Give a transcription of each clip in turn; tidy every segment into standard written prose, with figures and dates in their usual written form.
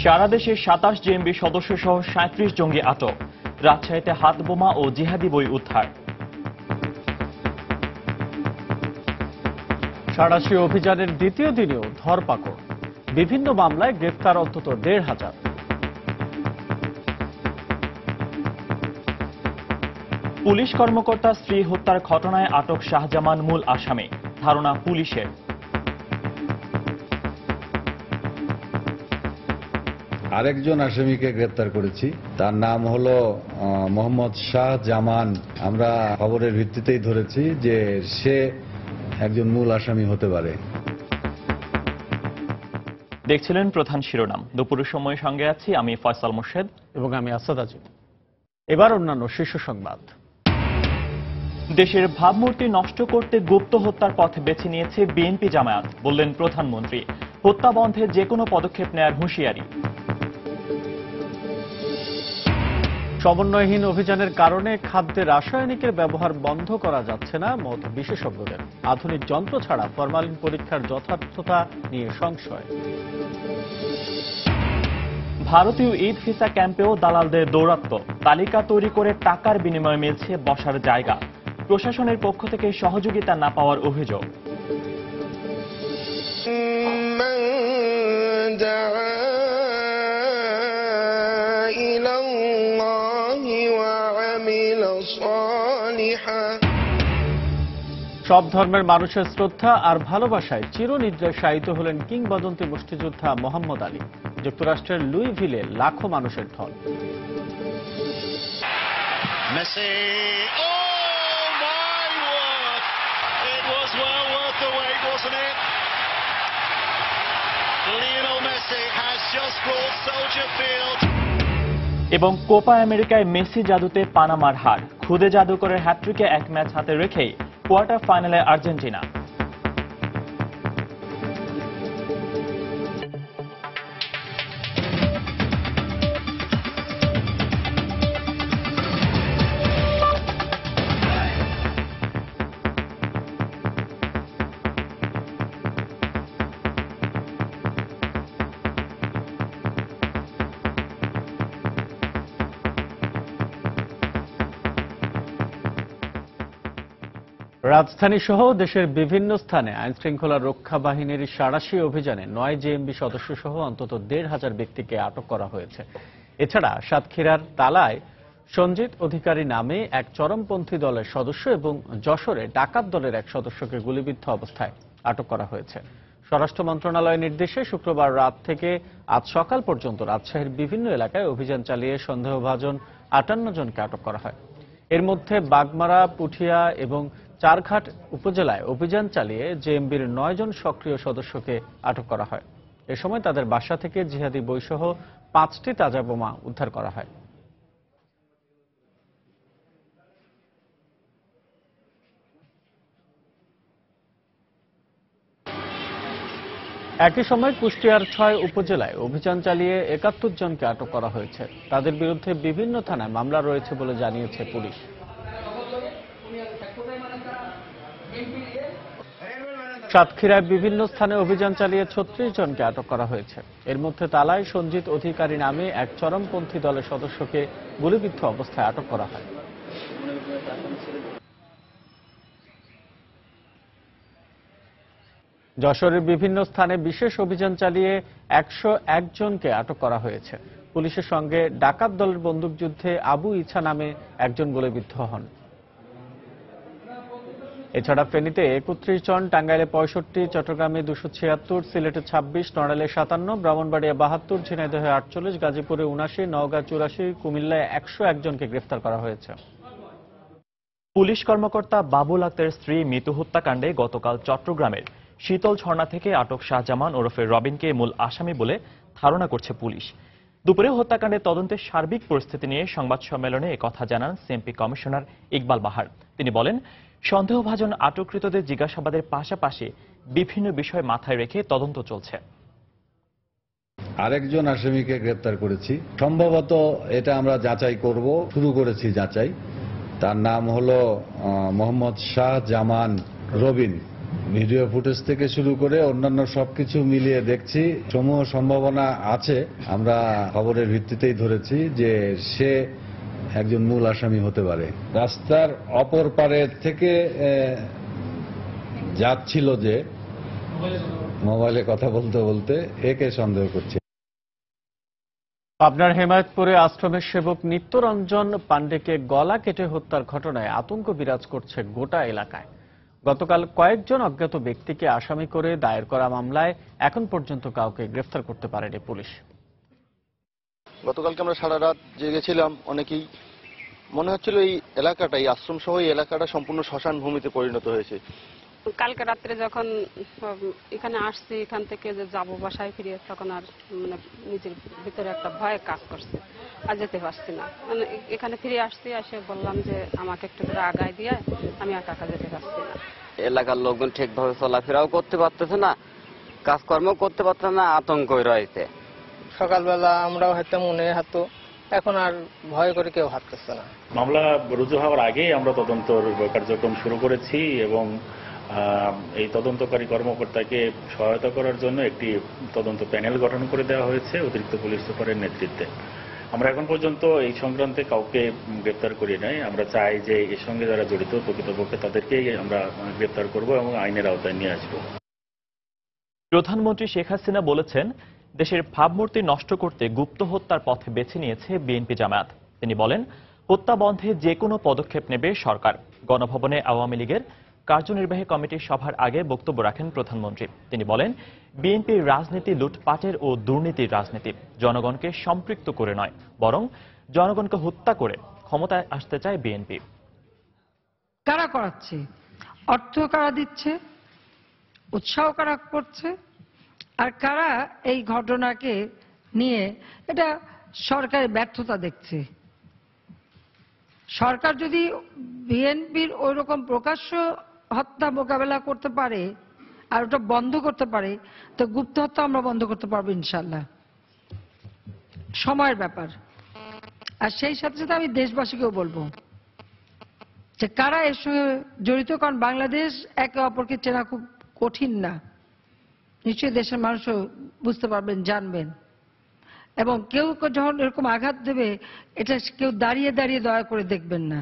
সারা দেশে ২৭ জেএমবি সদস্য সহ ৩৭ জঙ্গি আটক। রাজশাহীতে হাতবোমা ও জিহাদি বই উদ্ধার। সাঁড়াশি অভিযানের দ্বিতীয় দিনেও ধরপাকড়, বিভিন্ন মামলায় গ্রেফতার অন্তত ১,৫০০। পুলিশ কর্মকর্তা স্ত্রী হত্যার ঘটনায় আটক শাহজামান মূল আসামি, ধারণা পুলিশের। আরেকজন আসামিকে গ্রেপ্তার করেছি, তার নাম হলো মোহাম্মদ শাহজামান। আমরা খবরের ভিত্তিতেই ধরেছি যে সে একজন মূল আসামি হতে পারে। দেখছিলেন প্রধান শিরোনাম। দুপুরের সময় সঙ্গে আছি আমি ফয়সাল মোর্শেদ এবং আমি আসাদ আজিম। এবার অন্যান্য শীর্ষ সংবাদ। দেশের ভাবমূর্তি নষ্ট করতে গুপ্ত হত্যার পথ বেছে নিয়েছে বিএনপি জামায়াত, বললেন প্রধানমন্ত্রী। হত্যা বন্ধে যে কোনো পদক্ষেপ নেয়ার হুঁশিয়ারি। সমন্বয়হীন অভিযানের কারণে খাদ্যে রাসায়নিকের ব্যবহার বন্ধ করা যাচ্ছে না, মত বিশেষজ্ঞদের। আধুনিক যন্ত্র ছাড়া ফরমালিন পরীক্ষার যথার্থতা নিয়ে সংশয়। ভারতীয় ঈদ ভিসা ক্যাম্পেও দালালদের দৌরাত্ম্য, তালিকা তৈরি করে টাকার বিনিময়ে মিলছে বসার জায়গা। প্রশাসনের পক্ষ থেকে সহযোগিতা না পাওয়ার অভিযোগ। সব ধর্মের মানুষের শ্রদ্ধা আর ভালোবাসায় চিরনিদ্রায় শায়িত হলেন কিংবদন্তি মুষ্টিযোদ্ধা মোহাম্মদ আলী। যুক্তরাষ্ট্রের লুইভিলে লাখো মানুষের ঢল। এবং কোপা আমেরিকায় মেসি জাদুতে পানামার হার। খুদে জাদুকরের হ্যাট্রিকে এক ম্যাচ হাতে রেখেই কোয়ার্টার ফাইনালে আর্জেন্টিনা। রাজধানী সহ দেশের বিভিন্ন স্থানে আইনশৃঙ্খলা রক্ষা বাহিনীর সাঁড়াশি অভিযানে ৯ জেএমবি সদস্য সহ অন্তত ১,৫০০ ব্যক্তিকে আটক করা হয়েছে। এছাড়া সাতক্ষীরার তালায় সঞ্জিত অধিকারী নামে এক চরমপন্থী দলের সদস্য এবং যশোরে ডাকাত দলের এক সদস্যকে গুলিবিদ্ধ অবস্থায় আটক করা হয়েছে। স্বরাষ্ট্র মন্ত্রণালয়ের নির্দেশে শুক্রবার রাত থেকে আজ সকাল পর্যন্ত রাজশাহীর বিভিন্ন এলাকায় অভিযান চালিয়ে সন্দেহভাজন ৫৮ জনকে আটক করা হয়। এর মধ্যে বাগমারা, পুঠিয়া এবং চারঘাট উপজেলায় অভিযান চালিয়ে জেএমবির ৯ জন সক্রিয় সদস্যকে আটক করা হয়। এ সময় তাদের বাসা থেকে জিহাদি বইসহ ৫টি তাজা বোমা উদ্ধার করা হয়। একই সময় কুষ্টিয়ার ৬ উপজেলায় অভিযান চালিয়ে ৭১ জনকে আটক করা হয়েছে। তাদের বিরুদ্ধে বিভিন্ন থানায় মামলা রয়েছে বলে জানিয়েছে পুলিশ। সাতক্ষীরায় বিভিন্ন স্থানে অভিযান চালিয়ে ৩৬ জনকে আটক করা হয়েছে। এর মধ্যে তালায় সঞ্জিত অধিকারী নামে এক চরমপন্থী দলের সদস্যকে গুলিবিদ্ধ অবস্থায় আটক করা হয়। যশোরের বিভিন্ন স্থানে বিশেষ অভিযান চালিয়ে ১০১ জনকে আটক করা হয়েছে। পুলিশের সঙ্গে ডাকাত দলের বন্দুকযুদ্ধে আবু ইছা নামে একজন গুলিবিদ্ধ হন। এছাড়া ফেনীতে ৩১ জন, টাঙ্গাইলে ৬৫, চট্টগ্রামে ২৭৬, সিলেটে ২৬, নড়াইলে ৫৭, ব্রাহ্মণবাড়িয়া ৭২, ঝিনাইদহে ৪৮, গাজীপুরে ৭৯, নওগাঁ ৮৪, কুমিল্লায় ১০১ জনকে গ্রেফতার করা হয়েছে। পুলিশ কর্মকর্তা বাবুল আক্তারের স্ত্রী মিতু হত্যাকাণ্ডে গতকাল চট্টগ্রামের শীতল ঝর্ণা থেকে আটক শাহজামান ওরফে রবিনকে মূল আসামি বলে ধারণা করছে পুলিশ। দুপুরে হত্যাকাণ্ডের তদন্তের সার্বিক পরিস্থিতি নিয়ে সংবাদ সম্মেলনে একথা জানান সিএমপি কমিশনার ইকবাল বাহার। তিনি বলেন, সন্দেহভাজন আটককৃতদের জিজ্ঞাসাবাদের পাশাপাশি বিভিন্ন বিষয় মাথায় রেখে তদন্ত চলছে। আরেকজন আসামিকে গ্রেপ্তার করেছি, সম্ভবত এটা আমরা যাচাই করব, শুরু করেছি যাচাই। তার নাম হলো মোহাম্মদ শাহজামান রবিন। ভিডিও ফুটেজ থেকে শুরু করে অন্যান্য সবকিছু মিলিয়ে দেখছি সমূহ সম্ভাবনা আছে। আমরা খবরের ভিত্তিতেই ধরেছি যে সে একজন মূল আসামি হতে পারে। রাস্তার অপর পারের থেকে যাচ্ছিল যে মোবাইলে কথা বলতে বলতে একে সন্দেহ করছে। পাবনার হেমায়েতপুরে আশ্রমের সেবক নিত্যরঞ্জন পাণ্ডেকে গলা কেটে হত্যার ঘটনায় আতঙ্ক বিরাজ করছে গোটা এলাকায়। গতকাল কয়েকজন অজ্ঞাত ব্যক্তিকে আসামি করে দায়ের করা মামলায় এখন পর্যন্ত কাউকে গ্রেফতার করতে পারেনি পুলিশ। গতকালকে আমরা সারা রাত জেগেছিলাম, অনেকেই মনে হচ্ছিল এই এলাকাটা, এই আশ্রম সহ এই এলাকাটা সম্পূর্ণ শ্মশান ভূমিতে পরিণত হয়েছে। কালকে রাত্রে যখন এখানে আসছি, এখান থেকে যে যাবো বাসায় ফিরে, তখন আর মানে নিজের ভিতরে একটা ভয় কাজ করছে, আর যেতে পারছি না। মানে এখানে ফিরে আসছি, এসে বললাম যে আমাকে একটু করে আগায় দিয়ে, আমি আর কাকা যেতে পারছি না। এলাকার লোকজন ঠিকভাবে চলাফেরাও করতে পারতেছে না, কাজকর্ম করতে পারতেছে না, আতঙ্কই রয়েছে। সকালবেলা আমরাও হয়তো মনে হাঁটো, এখন আর ভয় করে কেউ হাঁটতেছে না। মামলা রুজু হওয়ার আগেই আমরা তদন্তর কার্যক্রম শুরু করেছি এবং এই তদন্তকারী কর্মকর্তাকে সহায়তা করার জন্য একটি তদন্ত প্যানেল গঠন করে দেওয়া হয়েছে অতিরিক্ত পুলিশ সুপারের নেতৃত্বে। আমরা এখন পর্যন্ত এই সংক্রান্তে কাউকে গ্রেপ্তার করি নাই। আমরা চাই যে এর সঙ্গে যারা জড়িত প্রকৃতপক্ষে তাদেরকেই আমরা গ্রেপ্তার করব এবং আইনের আওতায় নিয়ে আসব। প্রধানমন্ত্রী শেখ হাসিনা বলেছেন, দেশের ভাবমূর্তি নষ্ট করতে গুপ্ত হত্যার পথে বেছে নিয়েছে বিএনপি জামায়াত। তিনি বলেন, হত্যা বন্ধে যে কোনো পদক্ষেপ নেবে সরকার। গণভবনে আওয়ামী লীগের কার্যনির্বাহী কমিটির সভার আগে বক্তব্য রাখেন প্রধানমন্ত্রী। তিনি বলেন, বিএনপির রাজনীতি লুটপাটের ও দুর্নীতির রাজনীতি, জনগণকে সম্পৃক্ত করে নয়, বরং জনগণকে হত্যা করে ক্ষমতায় আসতে চায় বিএনপি। কারা করাচ্ছে? অর্থ কারা দিচ্ছে, উৎসাহ কারা করছে, আর কারা এই ঘটনাকে নিয়ে এটা সরকারের ব্যর্থতা দেখছে। সরকার যদি বিএনপির ওই রকম প্রকাশ্য হত্যা মোকাবেলা করতে পারে আর ওটা বন্ধ করতে পারে, তো গুপ্ত হত্যা আমরা বন্ধ করতে পারবো ইনশাল্লাহ। সময়ের ব্যাপার। আর সেই সাথে সাথে আমি দেশবাসীকেও বলবো যে কারা এর সঙ্গে জড়িত, কারণ বাংলাদেশ একে অপরকে চেনা খুব কঠিন না। নিশ্চয়ই দেশের মানুষও বুঝতে পারবেন, জানবেন। এবং কেউ যখন এরকম আঘাত দেবে, এটা কেউ দাঁড়িয়ে দাঁড়িয়ে দয়া করে দেখবেন না,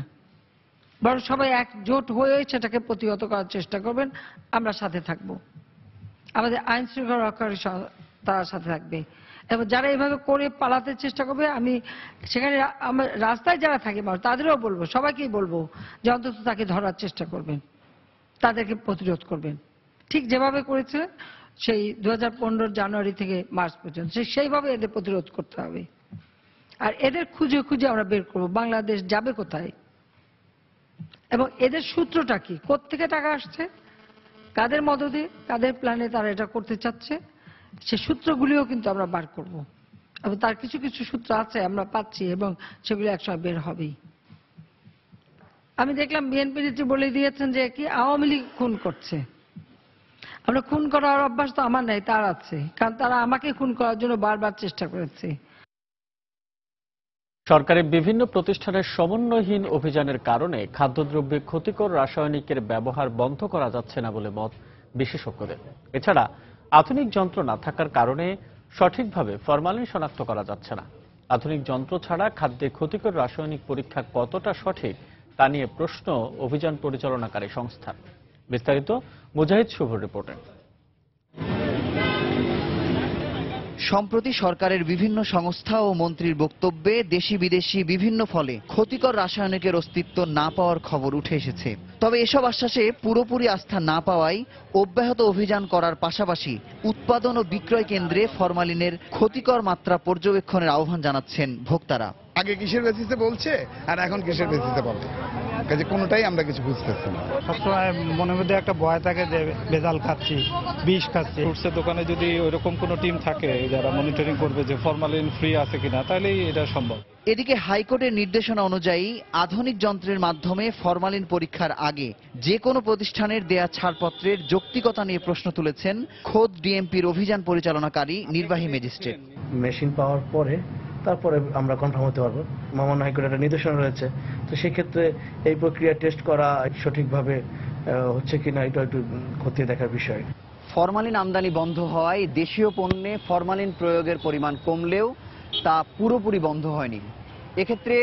বরং সবাই একজোট হয়ে সেটাকে প্রতিহত করার চেষ্টা করবেন। আমরা সাথে থাকব, আমাদের আইন শৃঙ্খলা রক্ষাকারী তারা সাথে থাকবে। এবং যারা এভাবে করে পালাতে চেষ্টা করবে, আমি সেখানে আমার রাস্তায় যারা থাকে মানুষ তাদেরও বলবো, সবাইকেই বলবো যে অন্তত তাকে ধরার চেষ্টা করবেন, তাদেরকে প্রতিরোধ করবেন। ঠিক যেভাবে করেছে সেই 2015 জানুয়ারি থেকে মার্চ পর্যন্ত, সেইভাবে এদের প্রতিরোধ করতে হবে। আর এদের খুঁজে খুঁজে আমরা বের করবো বাংলাদেশ যাবে কোথায় এবং এদের সূত্রটা কি, কোত্থেকে টাকা আসছে, কাদের মদদে, কাদের প্ল্যানে তারা এটা করতে চাচ্ছে, সে সূত্রগুলিও কিন্তু আমরা বার করব। এবং তার কিছু কিছু সূত্র আছে আমরা পাচ্ছি এবং সেগুলো একসময় বের হবেই। আমি দেখলাম বিএনপি নেত্রী বলে দিয়েছেন যে কি আওয়ামী লীগ খুন করছে। আমরা খুন করার অভ্যাস তো আমার নাই, তার আছে, কারণ তারা আমাকে খুন করার জন্য বারবার চেষ্টা করেছে। সরকারের বিভিন্ন প্রতিষ্ঠানের সমন্বয়হীন অভিযানের কারণে খাদ্যদ্রব্যে ক্ষতিকর রাসায়নিকের ব্যবহার বন্ধ করা যাচ্ছে না বলে মত বিশেষজ্ঞদের। এছাড়া আধুনিক যন্ত্র না থাকার কারণে সঠিকভাবে ফরমালিন শনাক্ত করা যাচ্ছে না। আধুনিক যন্ত্র ছাড়া খাদ্যে ক্ষতিকর রাসায়নিক পরীক্ষা কতটা সঠিক তা নিয়ে প্রশ্ন অভিযান পরিচালনাকারী সংস্থার। বিস্তারিত মুজাহিদ শুভর রিপোর্টে। সম্প্রতি সরকারের বিভিন্ন সংস্থা ও মন্ত্রীর বক্তব্যে দেশি বিদেশি বিভিন্ন ফলে ক্ষতিকর রাসায়নিকের অস্তিত্ব না পাওয়ার খবর উঠে এসেছে। তবে এসব আশ্বাসে পুরোপুরি আস্থা না পাওয়ায় অব্যাহত অভিযান করার পাশাপাশি উৎপাদন ও বিক্রয় কেন্দ্রে ফরমালিনের ক্ষতিকর মাত্রা পর্যবেক্ষণের আহ্বান জানাচ্ছেন ভোক্তারা। আগে কিসের বেসিসে বলছে আর এখন কিসের বেসিসে বলে, কাজে কোনোটাই আমরা কিছু বুঝতেছি না। সবসময় মনের মধ্যে একটা ভয় থাকে যে ভেজাল খাচ্ছি, বিষ খাচ্ছি। ফ্রুটসের দোকানে যদি ওইরকম কোনো টিম থাকে যারা মনিটরিং করবে যে ফরমালিন ফ্রি আছে কিনা, তাহলেই এটা সম্ভব। এদিকে হাইকোর্টের নির্দেশনা অনুযায়ী আধুনিক যন্ত্রের মাধ্যমে ফরমালিন পরীক্ষার আগে যে কোনো প্রতিষ্ঠানের দেয়া ছাড়পত্রের যৌক্তিকতা নিয়ে প্রশ্ন তুলেছেন খোদ ডিএমপির অভিযান পরিচালনাকারী নির্বাহী ম্যাজিস্ট্রেট। মেশিন পাওয়ার পরে তারপরে আমরা কনফার্ম হতে পারবো। মহামান্য হাইকোর্টের একটা নির্দেশনা রয়েছে, তো সেক্ষেত্রে এই প্রক্রিয়া টেস্ট করা সঠিকভাবে হচ্ছে কিনা এটা একটু খতিয়ে দেখার বিষয়। ফরমালিন আমদানি বন্ধ হওয়ায় দেশীয় পণ্যে ফরমালিন প্রয়োগের পরিমাণ কমলেও তা পুরোপুরি বন্ধ হয়নি। এক্ষেত্রে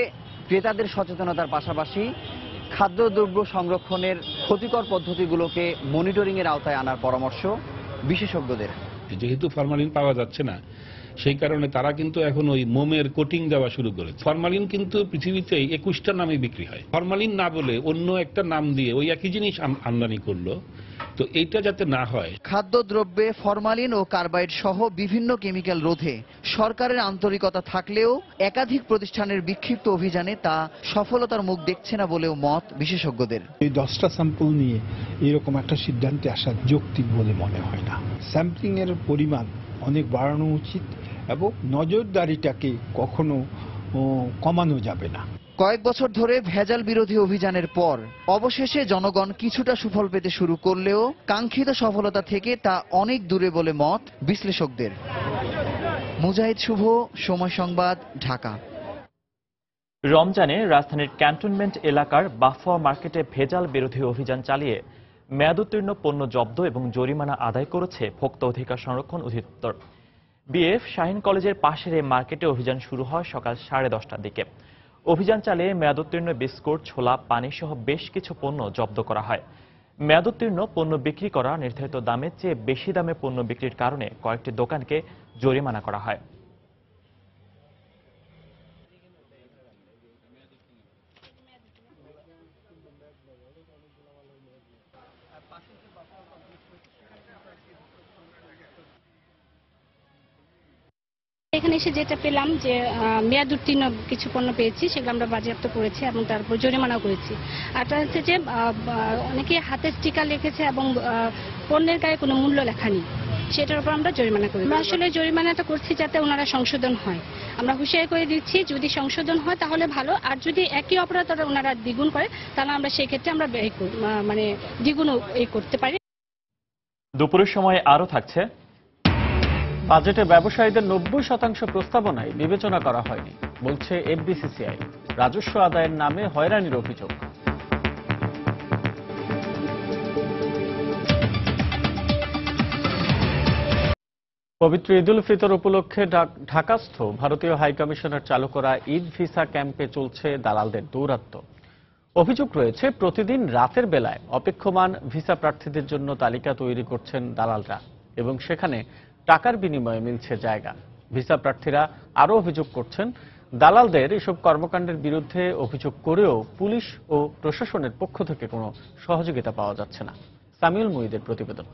ক্রেতাদের সচেতনতার পাশাপাশি খাদ্যদ্রব্য সংরক্ষণের ক্ষতিকর পদ্ধতিগুলোকে মনিটরিংয়ের আওতায় আনার পরামর্শ বিশেষজ্ঞদের। যেহেতু ফরমালিন পাওয়া যাচ্ছে না, সেই কারণে তারা কিন্তু এখন ওই মোমের কোটিং দেওয়া শুরু করেছে। ফরমালিন কিন্তু পৃথিবীতে 21টা নামে বিক্রি হয়। ফরমালিন না বলে অন্য একটা নাম দিয়ে ওই একই জিনিস আমদানি করলো, তো এইটা যাতে না হয়। খাদ্যদ্রব্যে ফরমালিন ও কার্বাইড সহ বিভিন্ন কেমিক্যাল রোধে সরকারের আন্তরিকতা থাকলেও একাধিক প্রতিষ্ঠানের বিক্ষিপ্ত অভিযানে তা সফলতার মুখ দেখছে না বলেও মত বিশেষজ্ঞদের। এই 10টা স্যাম্পল নিয়ে এরকম একটা সিদ্ধান্তে আসা যৌক্তিক বলে মনে হয় না। স্যাম্পলিং এর পরিমাণ অনেক বাড়ানো উচিত এবং নজরদারিটাকে কখনো কমানো যাবে না। কয়েক বছর ধরে ভেজাল বিরোধী অভিযানের পর অবশেষে জনগণ কিছুটা সুফল পেতে শুরু করলেও কাঙ্ক্ষিত সফলতা থেকে তা অনেক দূরে বলে মত বিশ্লেষকদের। মুজাহিদ শুভ, সময় সংবাদ, ঢাকা। রমজানে রাজধানীর ক্যান্টনমেন্ট এলাকার বাফুয়া মার্কেটে ভেজাল বিরোধী অভিযান চালিয়ে মেয়াদোত্তীর্ণ পণ্য জব্দ এবং জরিমানা আদায় করেছে ভোক্তা অধিকার সংরক্ষণ অধিদপ্তর। বিএফ শাহীন কলেজের পাশের এই মার্কেটে অভিযান শুরু হয় সকাল 10:30টার দিকে। অভিযান চালিয়ে মেয়াদোত্তীর্ণ বিস্কুট, ছোলা, পানি সহ বেশ কিছু পণ্য জব্দ করা হয়। মেয়াদোত্তীর্ণ পণ্য বিক্রি করা নির্ধারিত দামের চেয়ে বেশি দামে পণ্য বিক্রির কারণে কয়েকটি দোকানকে জরিমানা করা হয়। এখানে এসে যেটা পেলাম যে মেয়াদ উত্তীর্ণ কিছু পণ্য পেয়েছি, সেগুলো আমরা বাজেয়াপ্ত করেছি এবং তারপর জরিমানাও করেছি। আরটা হচ্ছে যে অনেকে হাতে স্টিকার লিখেছে এবং পণ্যের গায়ে কোনো মূল্য লেখা নেই, সেটার উপর আমরা জরিমানা করি। আমরা আসলে জরিমানাটা করছি যাতে ওনারা সংশোধন হয়। আমরা হুঁশিয়ারি করে দিচ্ছি, যদি সংশোধন হয় তাহলে ভালো, আর যদি একই অপরাধ ওনারা দ্বিগুণ করে তাহলে আমরা সেই ক্ষেত্রে আমরা মানে দ্বিগুণ করতে পারি। দুপুরের সময় আরও থাকছে, বাজেটে ব্যবসায়ীদের 90% প্রস্তাবনায় বিবেচনা করা হয়নি বলছে এফবিসিসিআই। রাজস্ব আদায়ের নামে হয়রানির অভিযোগ। পবিত্র ঈদ উল ফিতর উপলক্ষে ঢাকাস্থ ভারতীয় হাইকমিশনের চালু করা ঈদ ভিসা ক্যাম্পে চলছে দালালদের দৌরাত্ম্য। অভিযোগ রয়েছে প্রতিদিন রাতের বেলায় অপেক্ষমান ভিসা প্রার্থীদের জন্য তালিকা তৈরি করছেন দালালরা এবং সেখানে টাকার বিনিময়ে মিলছে জায়গা। ভিসা প্রার্থীরা আরও অভিযোগ করছেন, দালালদের এসব কর্মকাণ্ডের বিরুদ্ধে অভিযোগ করেও পুলিশ ও প্রশাসনের পক্ষ থেকে কোনো সহযোগিতা পাওয়া যাচ্ছে না। সামিউল মুঈদের প্রতিবেদন।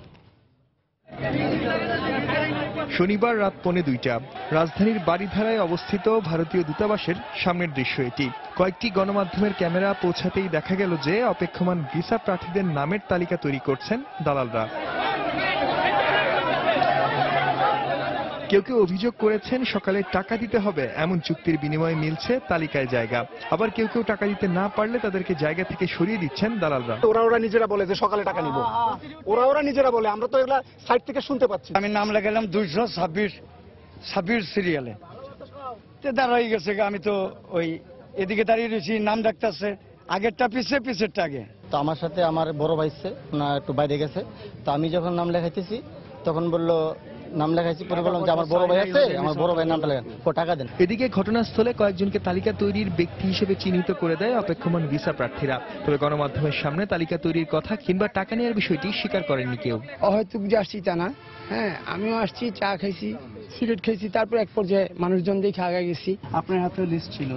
শনিবার রাত 1:45 রাজধানীর বারিধারায় অবস্থিত ভারতীয় দূতাবাসের সামনের দৃশ্য এটি। কয়েকটি গণমাধ্যমের ক্যামেরা পৌঁছাতেই দেখা গেল যে অপেক্ষমান ভিসা প্রার্থীদের নামের তালিকা তৈরি করছেন দালালরা। কেউ কেউ অভিযোগ করেছেন সকালে টাকা দিতে হবে এমন চুক্তির বিনিময়ে মিলছে তালিকায় জায়গা, আবার কেউ কেউ টাকা দিতে না পারলে তাদেরকে জায়গা থেকে সরিয়ে দিচ্ছেন দালালরা। ওরা নিজেরা বলে যে সকালে টাকা নিব, ওরা নিজেরা বলে, আমরা তো এগুলা সাইট থেকে শুনতে পাচ্ছি। আমি নাম লেখালাম 226 সিরিয়ালে, দাঁড়াই গেছে। আমি তো ওই এদিকে দাঁড়িয়ে রয়েছি, নাম ডাকতেছে, আগেরটা পিছেরটা আগে। তো আমার সাথে আমার বড় ভাই না একটু বাইরে গেছে, তো আমি যখন নাম লেখাইতেছি তখন বললো নাম লেখাইছি, পরে বললাম যে আমার বড় ভাই আছে, আমার বড় ভাই নামটা লেখান, টাকা দেন। এদিকে ঘটনাস্থলে কয়েকজনকে তালিকা তৈরির ব্যক্তি হিসেবে চিহ্নিত করে দেয় অপেক্ষমান ভিসা প্রার্থীরা। তবে গণমাধ্যমের সামনে তালিকা তৈরির কথা কিংবা টাকা নেওয়ার বিষয়টি স্বীকার করেননি কেউ। হয়তো যে আসছি তা না, হ্যাঁ আমিও আসছি, চা খাইছি, সিগারেট খাইছি, তারপর এক পর্যায়ে মানুষজন দেখে আগে গেছি। আপনার হাতে লিস্ট ছিল,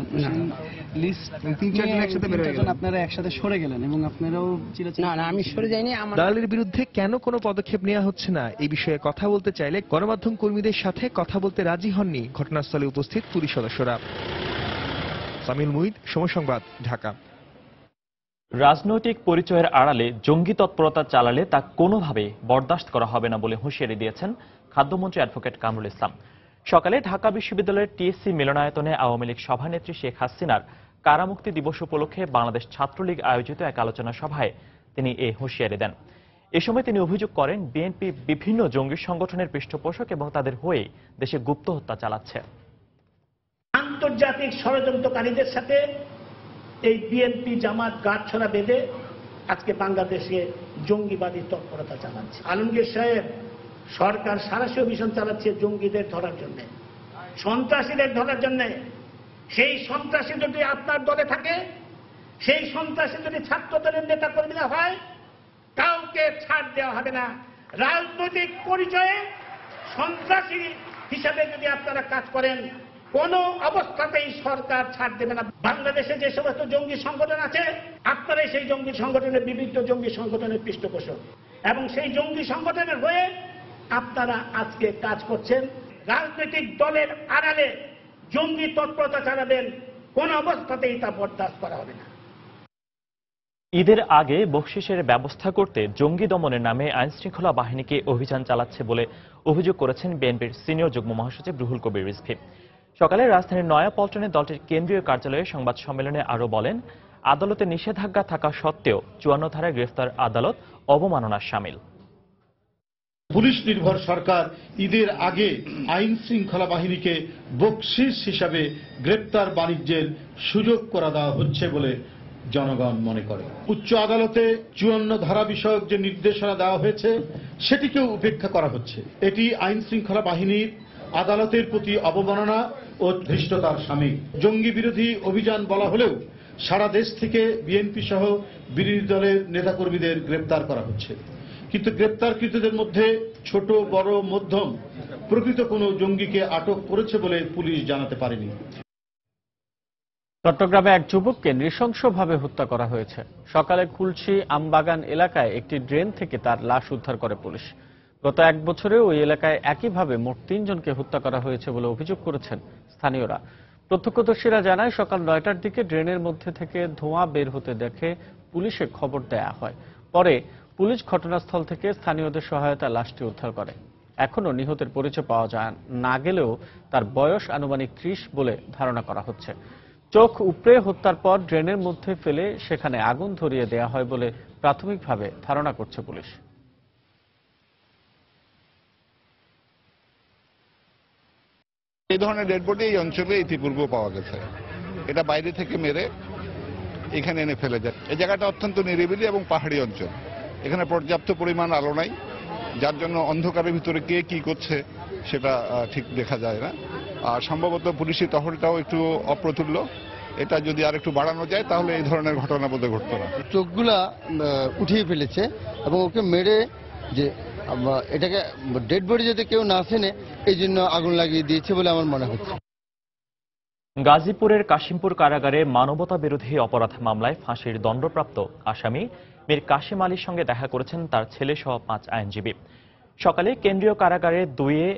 লিস্ট 3-4 জন একসাথে বের হয়ে গেলেন, আপনারা একসাথে সরে গেলেন এবং আপনারাও না আমি সরে যাইনি। দালালের বিরুদ্ধে কেন কোনো পদক্ষেপ নেওয়া হচ্ছে না এই বিষয়ে কথা বলতে চাইলে গণমাধ্যম কর্মীদের সাথে কথা বলতে রাজি হননি ঘটনাস্থলে উপস্থিত পুলিশ সদস্যরা। সামিউল মুঈদ, সময় সংবাদ, ঢাকা। রাজনৈতিক পরিচয়ের আড়ালে জঙ্গি তৎপরতা চালালে তা কোনোভাবে বরদাস্ত করা হবে না বলে হুঁশিয়ারি দিয়েছেন খাদ্যমন্ত্রী অ্যাডভোকেট কামরুল ইসলাম। সকালে ঢাকা বিশ্ববিদ্যালয়ের টিএসসি মিলনায়তনে আওয়ামী লীগ সভানেত্রী শেখ হাসিনার কারামুক্তি দিবস উপলক্ষে বাংলাদেশ ছাত্রলীগ আয়োজিত এক আলোচনা সভায় তিনি এই হুঁশিয়ারি দেন। এ সময় তিনি অভিযোগ করেন, বিএনপি বিভিন্ন জঙ্গি সংগঠনের পৃষ্ঠপোষক এবং তাদের হয়ে দেশে গুপ্ত হত্যা চালাচ্ছে। আন্তর্জাতিক ষড়যন্ত্রকারীদের সাথে এই বিএনপি জামাত গাঁটছড়া বেঁধে আজকে বাংলাদেশে জঙ্গিবাদী তৎপরতা চালাচ্ছে। আলমগীর সাহেব সরকার সারাশি অভিযান চালাচ্ছে জঙ্গিদের ধরার জন্য, সন্ত্রাসীদের ধরার জন্য। সেই সন্ত্রাসী যদি আপনার দলে থাকে, সেই সন্ত্রাসী যদি ছাত্র দলের নেতা কর্মীরা হয়, কাউকে ছাড় দেওয়া হবে না। রাজনৈতিক পরিচয়ে সন্ত্রাসী হিসাবে যদি আপনারা কাজ করেন, কোন অবস্থাতেই সরকার ছাড় দেবে না। বাংলাদেশে যে সমস্ত জঙ্গি সংগঠন আছে, আপনারাই সেই জঙ্গি সংগঠনের বিভিন্ন জঙ্গি সংগঠনের পৃষ্ঠপোষক, এবং সেই জঙ্গি সংগঠনের হয়ে আপনারা আজকে কাজ করছেন। রাজনৈতিক দলের আড়ালে জঙ্গি তৎপরতা চালাবেন, কোন অবস্থাতেই তা বরদাস্ত করা হবে না। ঈদের আগে বকশিসের ব্যবস্থা করতে জঙ্গি দমনের নামে আইনশৃঙ্খলা বাহিনীকে অভিযান চালাচ্ছে বলে অভিযোগ করেছেন বিএনপির সিনিয়র যুগ্ম মহাসচিব রুহুল কবির রিজভী। সকালে রাজধানীর নয়াপল্টনে দলটির কেন্দ্রীয় কার্যালয়ে সংবাদ সম্মেলনে আরও বলেন, আদালতে নিষেধাজ্ঞা থাকা সত্ত্বেও ৫৪ ধারায় গ্রেফতার আদালত অবমাননার শামিল। পুলিশ নির্ভর সরকার ঈদের আগে আইন শৃঙ্খলা বাহিনীকে বকশিস হিসাবে গ্রেপ্তার বাণিজ্যের সুযোগ করে দেওয়া হচ্ছে বলে জনগণ মনে করে। উচ্চ আদালতে ৫৪ ধারা বিষয়ক যে নির্দেশনা দেওয়া হয়েছে সেটিকেও উপেক্ষা করা হচ্ছে। এটি আইন শৃঙ্খলা বাহিনীর আদালতের প্রতি অবমাননা ও ধৃষ্টতার শামিল। জঙ্গি বিরোধী অভিযান বলা হলেও সারা দেশ থেকে বিএনপি সহ বিরোধী দলের নেতাকর্মীদের গ্রেপ্তার করা হচ্ছে, কিন্তু গ্রেপ্তারকৃতদের মধ্যে ছোট বড় মধ্যম প্রকৃত কোনো জঙ্গিকে আটক করেছে বলে পুলিশ জানাতে পারেনি। চট্টগ্রামে এক যুবককে নৃশংসভাবে হত্যা করা হয়েছে। সকালে কুলসি আমবাগান এলাকায় একটি ড্রেন থেকে তার লাশ উদ্ধার করে পুলিশ। গত ১ বছরে ওই এলাকায় একইভাবে মোট ৩ জনকে হত্যা করা হয়েছে বলে অভিযোগ করেছেন স্থানীয়রা। প্রত্যক্ষদর্শীরা জানায়, সকাল ৯টার দিকে ড্রেনের মধ্যে থেকে ধোঁয়া বের হতে দেখে পুলিশে খবর দেয়া হয়। পরে পুলিশ ঘটনাস্থল থেকে স্থানীয়দের সহায়তায় লাশটি উদ্ধার করে। এখনও নিহতের পরিচয় পাওয়া না গেলেও তার বয়স আনুমানিক ৩০ বলে ধারণা করা হচ্ছে। চোখ উপড়ে হত্যার পর ড্রেনের মধ্যে ফেলে সেখানে আগুন ধরিয়ে দেয়া হয় বলে প্রাথমিকভাবে ধারণা করছে পুলিশ। এই ধরনের ডেড বডি এই অঞ্চলে ইতিপূর্বে পাওয়া গেছে। এটা বাইরে থেকে মেরে এখানে এনে ফেলে যায়। এই জায়গাটা অত্যন্ত নিরিবিলি এবং পাহাড়ি অঞ্চল। এখানে পর্যাপ্ত পরিমাণ আলো নাই, যার জন্য অন্ধকারের ভিতরে কে কি করছে সেটা ঠিক দেখা যায় না। আর সম্ভবত পুলিশি টহলটাও একটু অপ্রতুল্য। এটা যদি আর একটু বাড়ানো যায় তাহলে এই ধরনের ঘটনা বোধহয় ঘটতো না। চোখগুলা উঠিয়ে ফেলেছে এবং ওকে মেরে যে এটাকে ডেড বডি যাতে কেউ না চেনে এই জন্য আগুন লাগিয়ে দিয়েছে বলে আমার মনে হচ্ছে। গাজীপুরের কাশিমপুর কারাগারে মানবতা বিরোধী অপরাধ মামলায় ফাঁসির দণ্ডপ্রাপ্ত আসামি মীর কাশেম আলীর সঙ্গে দেখা করেছেন তার ছেলে সহ ৫ আইনজীবী। সকালে কেন্দ্রীয় কারাগারে ২-এ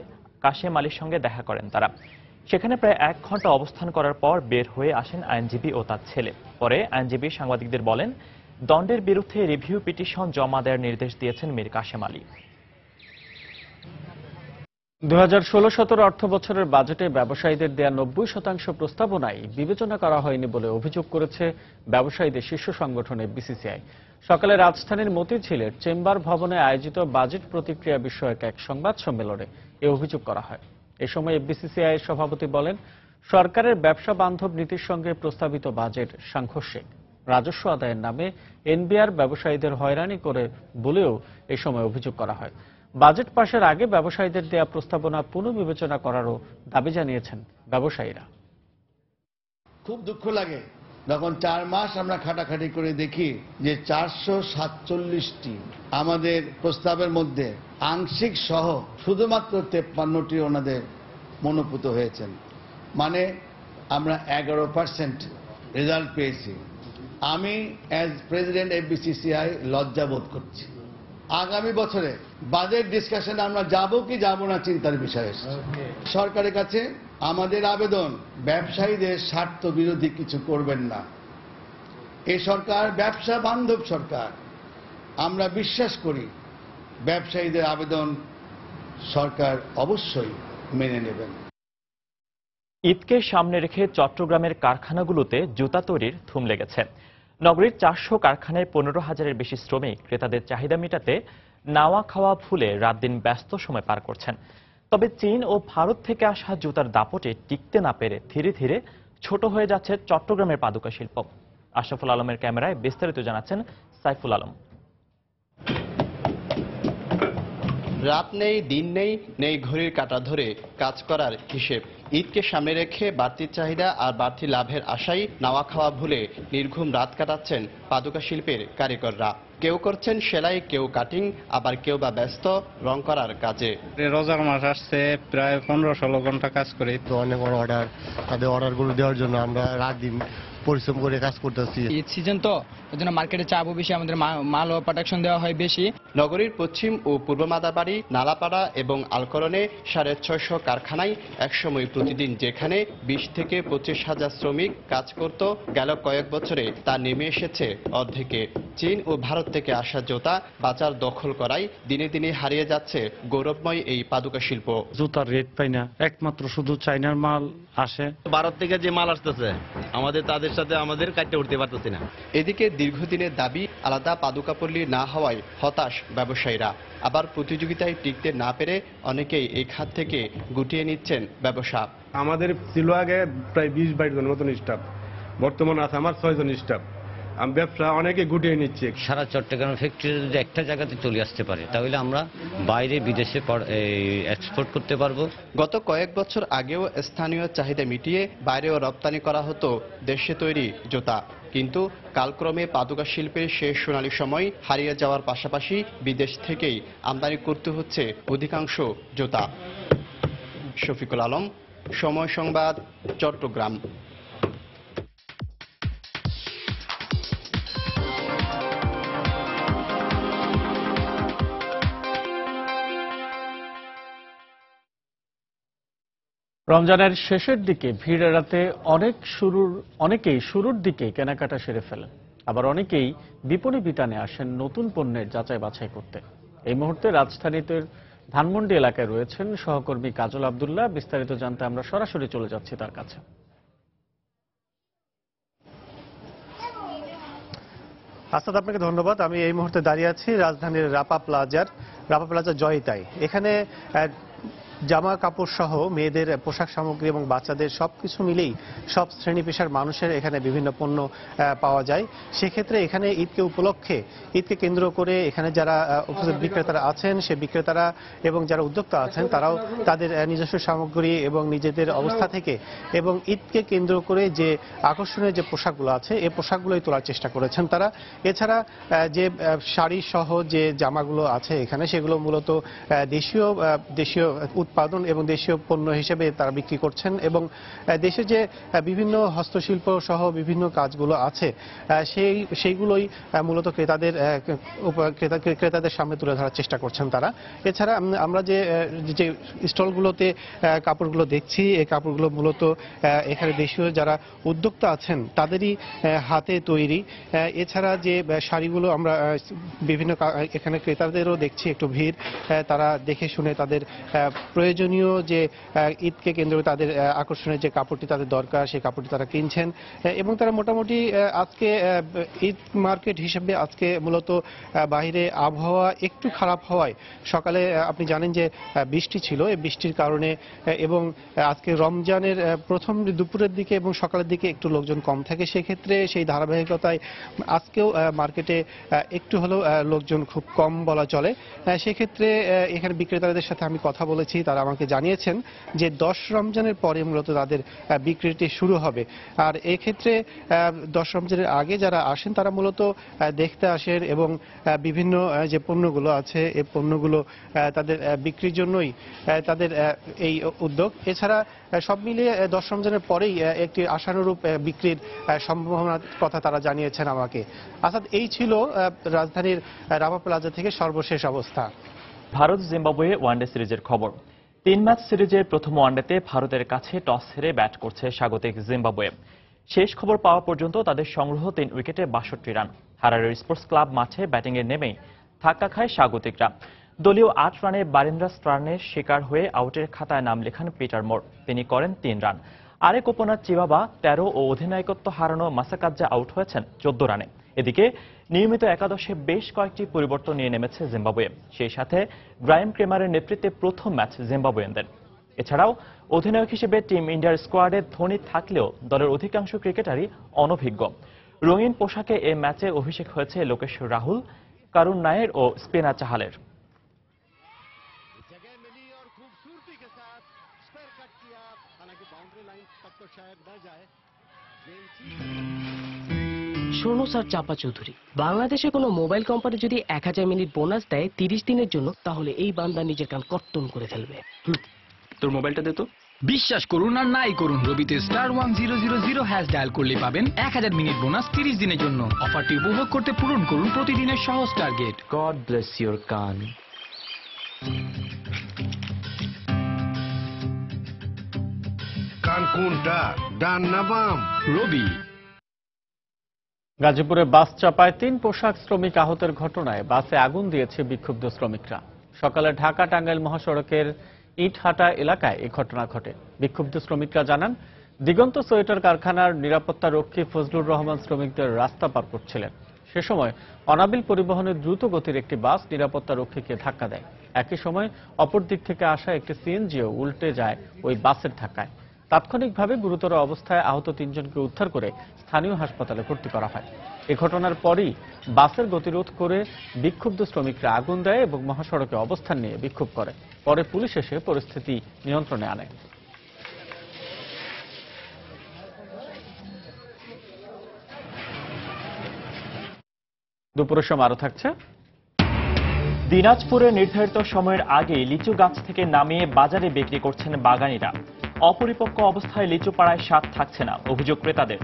কাশেম আলীর সঙ্গে দেখা করেন তারা। সেখানে প্রায় ১ ঘন্টা অবস্থান করার পর বের হয়ে আসেন আইনজীবী ও তার ছেলে। পরে আইনজীবী সাংবাদিকদের বলেন, দণ্ডের বিরুদ্ধে রিভিউ পিটিশন জমা দেওয়ার নির্দেশ দিয়েছেন মীর কাশেম আলী। ২০১৬-১৭ অর্থ বছরের বাজেটে ব্যবসায়ীদের দেয়া ৯০% প্রস্তাবনাই বিবেচনা করা হয়নি বলে অভিযোগ করেছে ব্যবসায়ীদের শীর্ষ সংগঠন বিসিসিআই। সকালে রাজধানীর মতিঝিলের চেম্বার ভবনে আয়োজিত বাজেট প্রতিক্রিয়া বিষয়ক এক সংবাদ সম্মেলনে এ অভিযোগ করা হয়। এ সময় বিসিসিআই এর সভাপতি বলেন, সরকারের ব্যবসা বান্ধব নীতির সঙ্গে প্রস্তাবিত বাজেট সাংঘর্ষিক। রাজস্ব আদায়ের নামে এনবিআর ব্যবসায়ীদের হয়রানি করে বলেও এ সময় অভিযোগ করা হয়। বাজেট পাশের আগে ব্যবসায়ীদের দেয়া প্রস্তাবনা পুনর্বিবেচনা করারও দাবি জানিয়েছেন ব্যবসায়ীরা। খুব দুঃখ লাগে যখন 4 মাস আমরা খাটাখাটি করে দেখি যে 447টি আমাদের প্রস্তাবের মধ্যে আংশিক সহ শুধুমাত্র 53টি ওনাদের মনোপুত হয়েছেন। মানে আমরা 11% রেজাল্ট পেয়েছি। আমি অ্যাজ প্রেসিডেন্ট এফবিসিসিআই লজ্জা বোধ করছি। আগামী বছরে বাজেট ডিসকাশনে আমরা যাব কি যাব না চিন্তার বিষয় এসেছে। সরকারের কাছে আমাদের আবেদন, ব্যবসায়ীদের স্বার্থ বিরোধী কিছু করবেন না। এই সরকার ব্যবসা বান্ধব সরকার। আমরা বিশ্বাস করি ব্যবসায়ীদের আবেদন সরকার অবশ্যই মেনে নেবেন। ঈদকে সামনে রেখে চট্টগ্রামের কারখানাগুলোতে জুতা তৈরির ধুম লেগেছে। নগরীর ৪০০ কারখানায় ১৫,০০০-এর বেশি শ্রমিক ক্রেতাদের চাহিদা মেটাতে নাওয়া খাওয়া ভুলে রাত দিন ব্যস্ত সময় পার করছেন। তবে চীন ও ভারত থেকে আসা জুতার দাপটে টিকতে না পেরে ধীরে ধীরে ছোট হয়ে যাচ্ছে চট্টগ্রামের পাদুকা শিল্প। আশরাফুল আলমের ক্যামেরায় বিস্তারিত জানাচ্ছেন সাইফুল আলম। রাত নেই, দিন নেই, নেই ঘড়ির কাঁটা ধরে কাজ করার হিসেব। ঈদকে সামনে রেখে বাড়তি চাহিদা আর বাড়তি লাভের আশায় নাওয়া খাওয়া ভুলে নির্ঘুম রাত কাটাচ্ছেন পাদুকা শিল্পের কারিগররা। কেউ করছেন সেলাই, কেউ কাটিং, আবার কেউ বা ব্যস্ত রং করার কাজে। রোজার মাস আসছে, প্রায় 15-16 ঘন্টা কাজ করি। তো অনেক বড় অর্ডার, তাদের অর্ডারগুলো দেওয়ার জন্য আমরা রাত দিন পরিশ্রম করে কাজ করতেছি। ঈদ সিজন তো ওই জন্য মার্কেটে চাপও বেশি, আমাদের মাল ও প্রোডাকশন দেওয়া হয় বেশি। নগরীর পশ্চিম ও পূর্ব মাদারবাড়ি, নালাপাড়া এবং আলকরণে 650 কারখানায় একসময় প্রতিদিন যেখানে 20 থেকে 25 হাজার শ্রমিক কাজ করত, গেল কয়েক বছরে তা নেমে এসেছে অর্ধেকে। চীন ও ভারত থেকে আসা জুতা বাজার দখল করায় দিনে দিনে হারিয়ে যাচ্ছে গৌরবময় এই পাদুকা শিল্প। জুতার রেট পাই না, একমাত্র শুধু চাইনার মাল আসে। ভারত থেকে যে মাল আসতেছে আমাদের তাদের সাথে আমাদের কাটতে উঠতে পারতেছি না। এদিকে দীর্ঘদিনের দাবি আলাদা পাদুকা পল্লী না হওয়ায় হতাশ ব্যবসায়ীরা। আবার প্রতিযোগিতায় টিকতে না পেরে অনেকেই এই খাত থেকে গুটিয়ে নিচ্ছেন ব্যবসা। আমাদের ছিল আগে প্রায় 20-22 জন মতন স্টাফ, বর্তমানে আছে আমার 6 জন স্টাফ। ব্যবসা অনেকে গুটিয়ে নিচ্ছে। সারা চট্টগ্রাম ফ্যাক্টরি যদি একটা জায়গাতে চলে আসতে পারে তাহলে আমরা বাইরে বিদেশে এক্সপোর্ট করতে পারবো। গত কয়েক বছর আগেও স্থানীয় চাহিদা মিটিয়ে বাইরেও রপ্তানি করা হতো দেশে তৈরি জুতা, কিন্তু কালক্রমে পাদুকা শিল্পের শেষ সোনালী সময় হারিয়ে যাওয়ার পাশাপাশি বিদেশ থেকেই আমদানি করতে হচ্ছে অধিকাংশ জুতা। শফিকুল আলম, সময় সংবাদ, চট্টগ্রাম। রমজানের শেষের দিকে ভিড় এড়াতে অনেকেই শুরুর দিকে কেনাকাটা সেরে ফেলেন, আবার অনেকেই বিপণী বিতানে আসেন নতুন পণ্যের যাচাই বাছাই করতে। এই মুহূর্তে রাজধানীতে ধানমন্ডি এলাকায় রয়েছেন সহকর্মী কাজল আব্দুল্লাহ। বিস্তারিত জানতে আমরা সরাসরি চলে যাচ্ছি তার কাছে। আসাদ, আপনাকে ধন্যবাদ। আমি এই মুহূর্তে দাঁড়িয়ে আছি রাজধানীর রাপা প্লাজা জয়িতায়। এখানে জামা কাপড় সহ মেয়েদের পোশাক সামগ্রী এবং বাচ্চাদের সবকিছু মিলেই সব শ্রেণী পেশার মানুষের এখানে বিভিন্ন পণ্য পাওয়া যায়। সেক্ষেত্রে এখানে ঈদকে কেন্দ্র করে এখানে যারা বিক্রেতারা আছেন, সে বিক্রেতারা এবং যারা উদ্যোক্তা আছেন তারাও তাদের নিজস্ব সামগ্রী এবং নিজেদের অবস্থা থেকে এবং ঈদকে কেন্দ্র করে যে আকর্ষণীয় যে পোশাকগুলো আছে এই পোশাকগুলোই তোলার চেষ্টা করেছেন তারা। এছাড়া যে শাড়ি সহ যে জামাগুলো আছে এখানে সেগুলো মূলত দেশীয় উৎপাদন এবং দেশীয় পণ্য হিসেবে তারা বিক্রি করছেন এবং দেশে যে বিভিন্ন হস্তশিল্প সহ বিভিন্ন কাজগুলো আছে সেইগুলোই মূলত ক্রেতাদের সামনে তুলে ধরার চেষ্টা করছেন তারা। এছাড়া আমরা যে স্টলগুলোতে কাপড়গুলো দেখছি এই কাপড়গুলো মূলত এখানে দেশীয় যারা উদ্যোক্তা আছেন তাদেরই হাতে তৈরি। এছাড়া যে শাড়িগুলো আমরা বিভিন্ন এখানে ক্রেতাদেরও দেখছি একটু ভিড়, তারা দেখে শুনে তাদের প্রয়োজনীয় যে ঈদকে কেন্দ্র করে তাদের আকর্ষণের যে কাপড়টি তাদের দরকার সেই কাপড়টি তারা কিনছেন এবং তারা মোটামুটি আজকে ঈদ মার্কেট হিসেবে আজকে মূলত বাইরে আবহাওয়া একটু খারাপ হওয়ায় সকালে আপনি জানেন যে বৃষ্টি ছিল, এই বৃষ্টির কারণে এবং আজকে রমজানের প্রথম দুপুরের দিকে এবং সকালের দিকে একটু লোকজন কম থাকে, সেক্ষেত্রে সেই ধারাবাহিকতায় আজকেও মার্কেটে একটু হলেও লোকজন খুব কম বলা চলে। সেক্ষেত্রে এখানে বিক্রেতাদের সাথে আমি কথা বলেছি, তারা আমাকে জানিয়েছেন যে 10 রমজানের পরে মূলত তাদের বিক্রিটি শুরু হবে। আর এক্ষেত্রে 10 রমজানের আগে যারা আসেন তারা মূলত দেখতে আসেন এবং বিভিন্ন যে পণ্যগুলো আছে এই পণ্যগুলো তাদের বিক্রির জন্যই তাদের এই উদ্যোগ। এছাড়া সব মিলিয়ে 10 রমজানের পরেই একটি আশানুরূপ বিক্রির সম্ভাবনার কথা তারা জানিয়েছেন আমাকে। আসাদ, এই ছিল রাজধানীর রাপা প্লাজা থেকে সর্বশেষ অবস্থা। ভারত জিম্বাবুয়ে ওয়ানডে সিরিজের খবর। 3 ম্যাচ সিরিজের প্রথম ওয়ানডেতে ভারতের কাছে টস হেরে ব্যাট করছে স্বাগতিক জিম্বাবুয়ে। শেষ খবর পাওয়া পর্যন্ত তাদের সংগ্রহ 3 উইকেটে 62 রান। হারারে স্পোর্টস ক্লাব মাঠে ব্যাটিংয়ে নেমেই ধাক্কা খায় স্বাগতিকরা। দলীয় 8 রানে বারিন্দ্রা স্ট্রানের শিকার হয়ে আউটের খাতায় নাম লেখান পিটার মোর, তিনি করেন 3 রান। আরেক ওপেনার চিবাবা 13 ও অধিনায়কত্ব হারানো মাসাকাজ্জা আউট হয়েছেন 14 রানে। এদিকে নিয়মিত একাদশে বেশ কয়েকটি পরিবর্তন নিয়ে নেমেছে জিম্বাবুয়ে, সেই সাথে গ্রায়েম ক্রেমারের নেতৃত্বে প্রথম ম্যাচ জিম্বাবুয়ানদের। এছাড়াও অধিনায়ক হিসেবে টিম ইন্ডিয়ার স্কোয়াডে ধোনি থাকলেও দলের অধিকাংশ ক্রিকেটারই অনভিজ্ঞ। রঙিন পোশাকে এ ম্যাচে অভিষেক হয়েছে লোকেশ্বর রাহুল, কারুণ নায়ের ও স্পিনার চাহালের। শোনো স্যার চাপা চৌধুরী, বাংলাদেশে কোনো মোবাইল কোম্পানি যদি 1000 মিনিট বোনাস দেয় 30 দিনের জন্য, তাহলে এই বান্দা নিজের কান কর্তন করে ফেলবে। তোর মোবাইলটা দে তো। বিশ্বাস করুন আর নাই করুন, রবিতে *1000# ডায়াল করলে পাবেন 1000 মিনিট বোনাস 30 দিনের জন্য। অফারটি উপভোগ করতে পূরণ করুন প্রতিদিনের সহজ টার্গেট। গড ব্লেস ইউর কান। কান কোনটা, ডান না বাম? রবি। গাজীপুরে বাস চাপায় 3 পোশাক শ্রমিক আহতের ঘটনায় বাসে আগুন দিয়েছে বিক্ষুব্ধ শ্রমিকরা। সকালে ঢাকা টাঙ্গাইল মহাসড়কের ইটহাটা এলাকায় এই ঘটনা ঘটে। বিক্ষুব্ধ শ্রমিকরা জানান, দিগন্ত সোয়েটার কারখানার নিরাপত্তা রক্ষী ফজলুর রহমান শ্রমিকদের রাস্তা পার করছিলেন। সে সময় অনাবিল পরিবহনের দ্রুত গতির একটি বাস নিরাপত্তা রক্ষীকে ধাক্কা দেয়। একই সময় অপর দিক থেকে আসা একটি সিএনজিও উল্টে যায় ওই বাসের ধাক্কায়। তাৎক্ষণিকভাবে গুরুতর অবস্থায় আহত 3 জনকে উদ্ধার করে স্থানীয় হাসপাতালে ভর্তি করা হয়। এ ঘটনার পরই বাসের গতিরোধ করে বিক্ষুব্ধ শ্রমিকরা আগুন দেয় এবং মহাসড়কে অবস্থান নিয়ে বিক্ষোভ করে। পরে পুলিশ এসে পরিস্থিতি নিয়ন্ত্রণে আনে। দুপুরের সময় আরো থাকছে। দিনাজপুরে নির্ধারিত সময়ের আগে লিচু গাছ থেকে নামিয়ে বাজারে বিক্রি করছেন বাগানীরা। অপরিপক্ক অবস্থায় লিচু পাড়ায় স্বাদ থাকছে না, অভিযোগ ক্রেতাদের।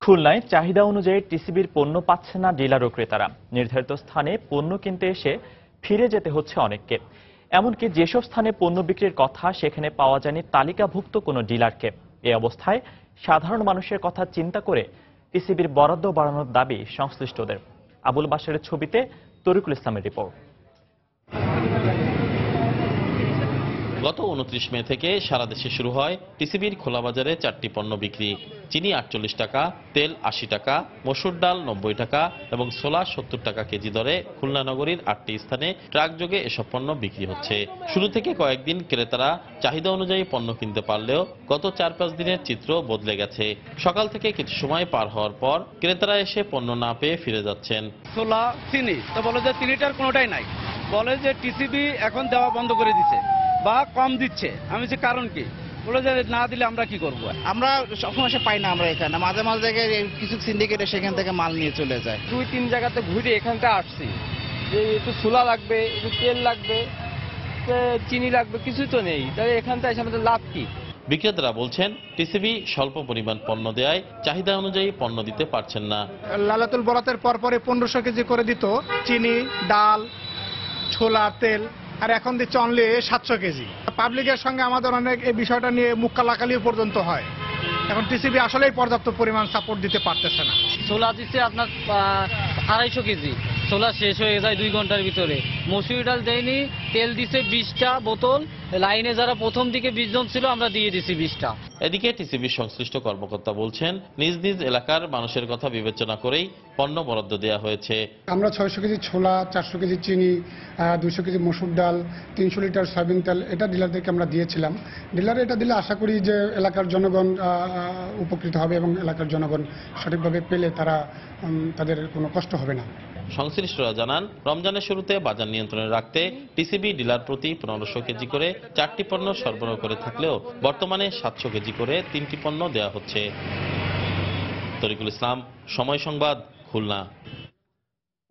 খুলনায় চাহিদা অনুযায়ী টিসিবির পণ্য পাচ্ছে না ডিলার ও ক্রেতারা। নির্ধারিত স্থানে পণ্য কিনতে এসে ফিরে যেতে হচ্ছে অনেককে। এমনকি যেসব স্থানে পণ্য বিক্রির কথা সেখানে পাওয়া যায়নি তালিকাভুক্ত কোনো ডিলারকে। এই অবস্থায় সাধারণ মানুষের কথা চিন্তা করে টিসিবির বরাদ্দ বাড়ানোর দাবি সংশ্লিষ্টদের। আবুল বাশারের ছবিতে তরিকুল ইসলামের রিপোর্ট। গত 29 মে থেকে সারা দেশে শুরু হয় টিসিবির খোলা বাজারে 4টি পণ্য বিক্রি। চিনি 48 টাকা, তেল 80 টাকা, মসুর ডাল 90 টাকা এবং ছোলা 70 টাকা কেজি দরে খুলনা নগরীর 8টি স্থানে ট্রাকযোগে এসব পণ্য বিক্রি হচ্ছে। শুরু থেকে কয়েকদিন ক্রেতারা চাহিদা অনুযায়ী পণ্য কিনতে পারলেও গত 4-5 দিনের চিত্র বদলে গেছে। সকাল থেকে কিছু সময় পার হওয়ার পর ক্রেতারা এসে পণ্য না পেয়ে ফিরে যাচ্ছেন। ছোলা, চিনি তো বলে যে চিনিটার কোনোটাই নাই, বলে যে টিসিবি এখন দেওয়া বন্ধ করে দিচ্ছে বা কম দিচ্ছে। আমি যে কারণ কি বলে যে না দিলে আমরা কি করব? আমরা সবসময় পাই না, আমরা এখানে মাঝে মাঝে কিছু সিন্ডিকেট সেখান থেকে মাল নিয়ে চলে যায়। 2-3 জায়গাতে ঘুরে এখানটা আসছি যে একটু ছোলা লাগবে, একটু তেল লাগবে, চিনি লাগবে, কিছু তো নেই। তাই এখানটা এসে আমাদের লাভ কি? বিক্রেতারা বলছেন টিসিবি স্বল্প পরিমাণ পণ্য দেয় চাহিদা অনুযায়ী পণ্য দিতে পারছেন না। লালাতুল বরাতের পরে 1500 কেজি করে দিত চিনি, ডাল, ছোলা, তেল, আর এখন দিচ্ছে অনলি 700 কেজি। পাবলিকের সঙ্গে আমাদের অনেক এই বিষয়টা নিয়ে মুখ কালাকালি পর্যন্ত হয়। এখন টিসিবি আসলেই পর্যাপ্ত পরিমাণ সাপোর্ট দিতে পারতেছে না। ছোলা দিচ্ছে আপনার 250 কেজি, ছোলা শেষ হয়ে যায় 2 ঘন্টার ভিতরে। মসুর ডাল দেয়নি, তেল দিচ্ছে 20টা বোতল। লাইনে যারা প্রথম দিকে 20 জন ছিল আমরা দিয়ে দিছি 20টা। এদিকে টিসিবির সংশ্লিষ্ট কর্মকর্তা বলছেন নিজ নিজ এলাকার মানুষের কথা বিবেচনা করেই পণ্য বরাদ্দ দেওয়া হয়েছে। আমরা 600 কেজি ছোলা, 400 কেজি চিনি, 200 কেজি মসুর ডাল, 300 লিটার সয়াবিন তেল এটা ডিলারদেরকে আমরা দিয়েছিলাম। ডিলারে এটা দিলে আশা করি যে এলাকার জনগণ উপকৃত হবে এবং এলাকার জনগণ সঠিকভাবে পেলে তারা তাদের কোনো কষ্ট হবে না। সংশ্লিষ্টরা জানান রমজানের শুরুতে বাজার নিয়ন্ত্রণে রাখতে টিসিবি ডিলার প্রতি 1500 কেজি করে 4টি পণ্য সরবরাহ করে থাকলেও বর্তমানে 700 কেজি করে 3টি পণ্য দেওয়া হচ্ছে। তরিকুল ইসলাম, সময় সংবাদ, খুলনা।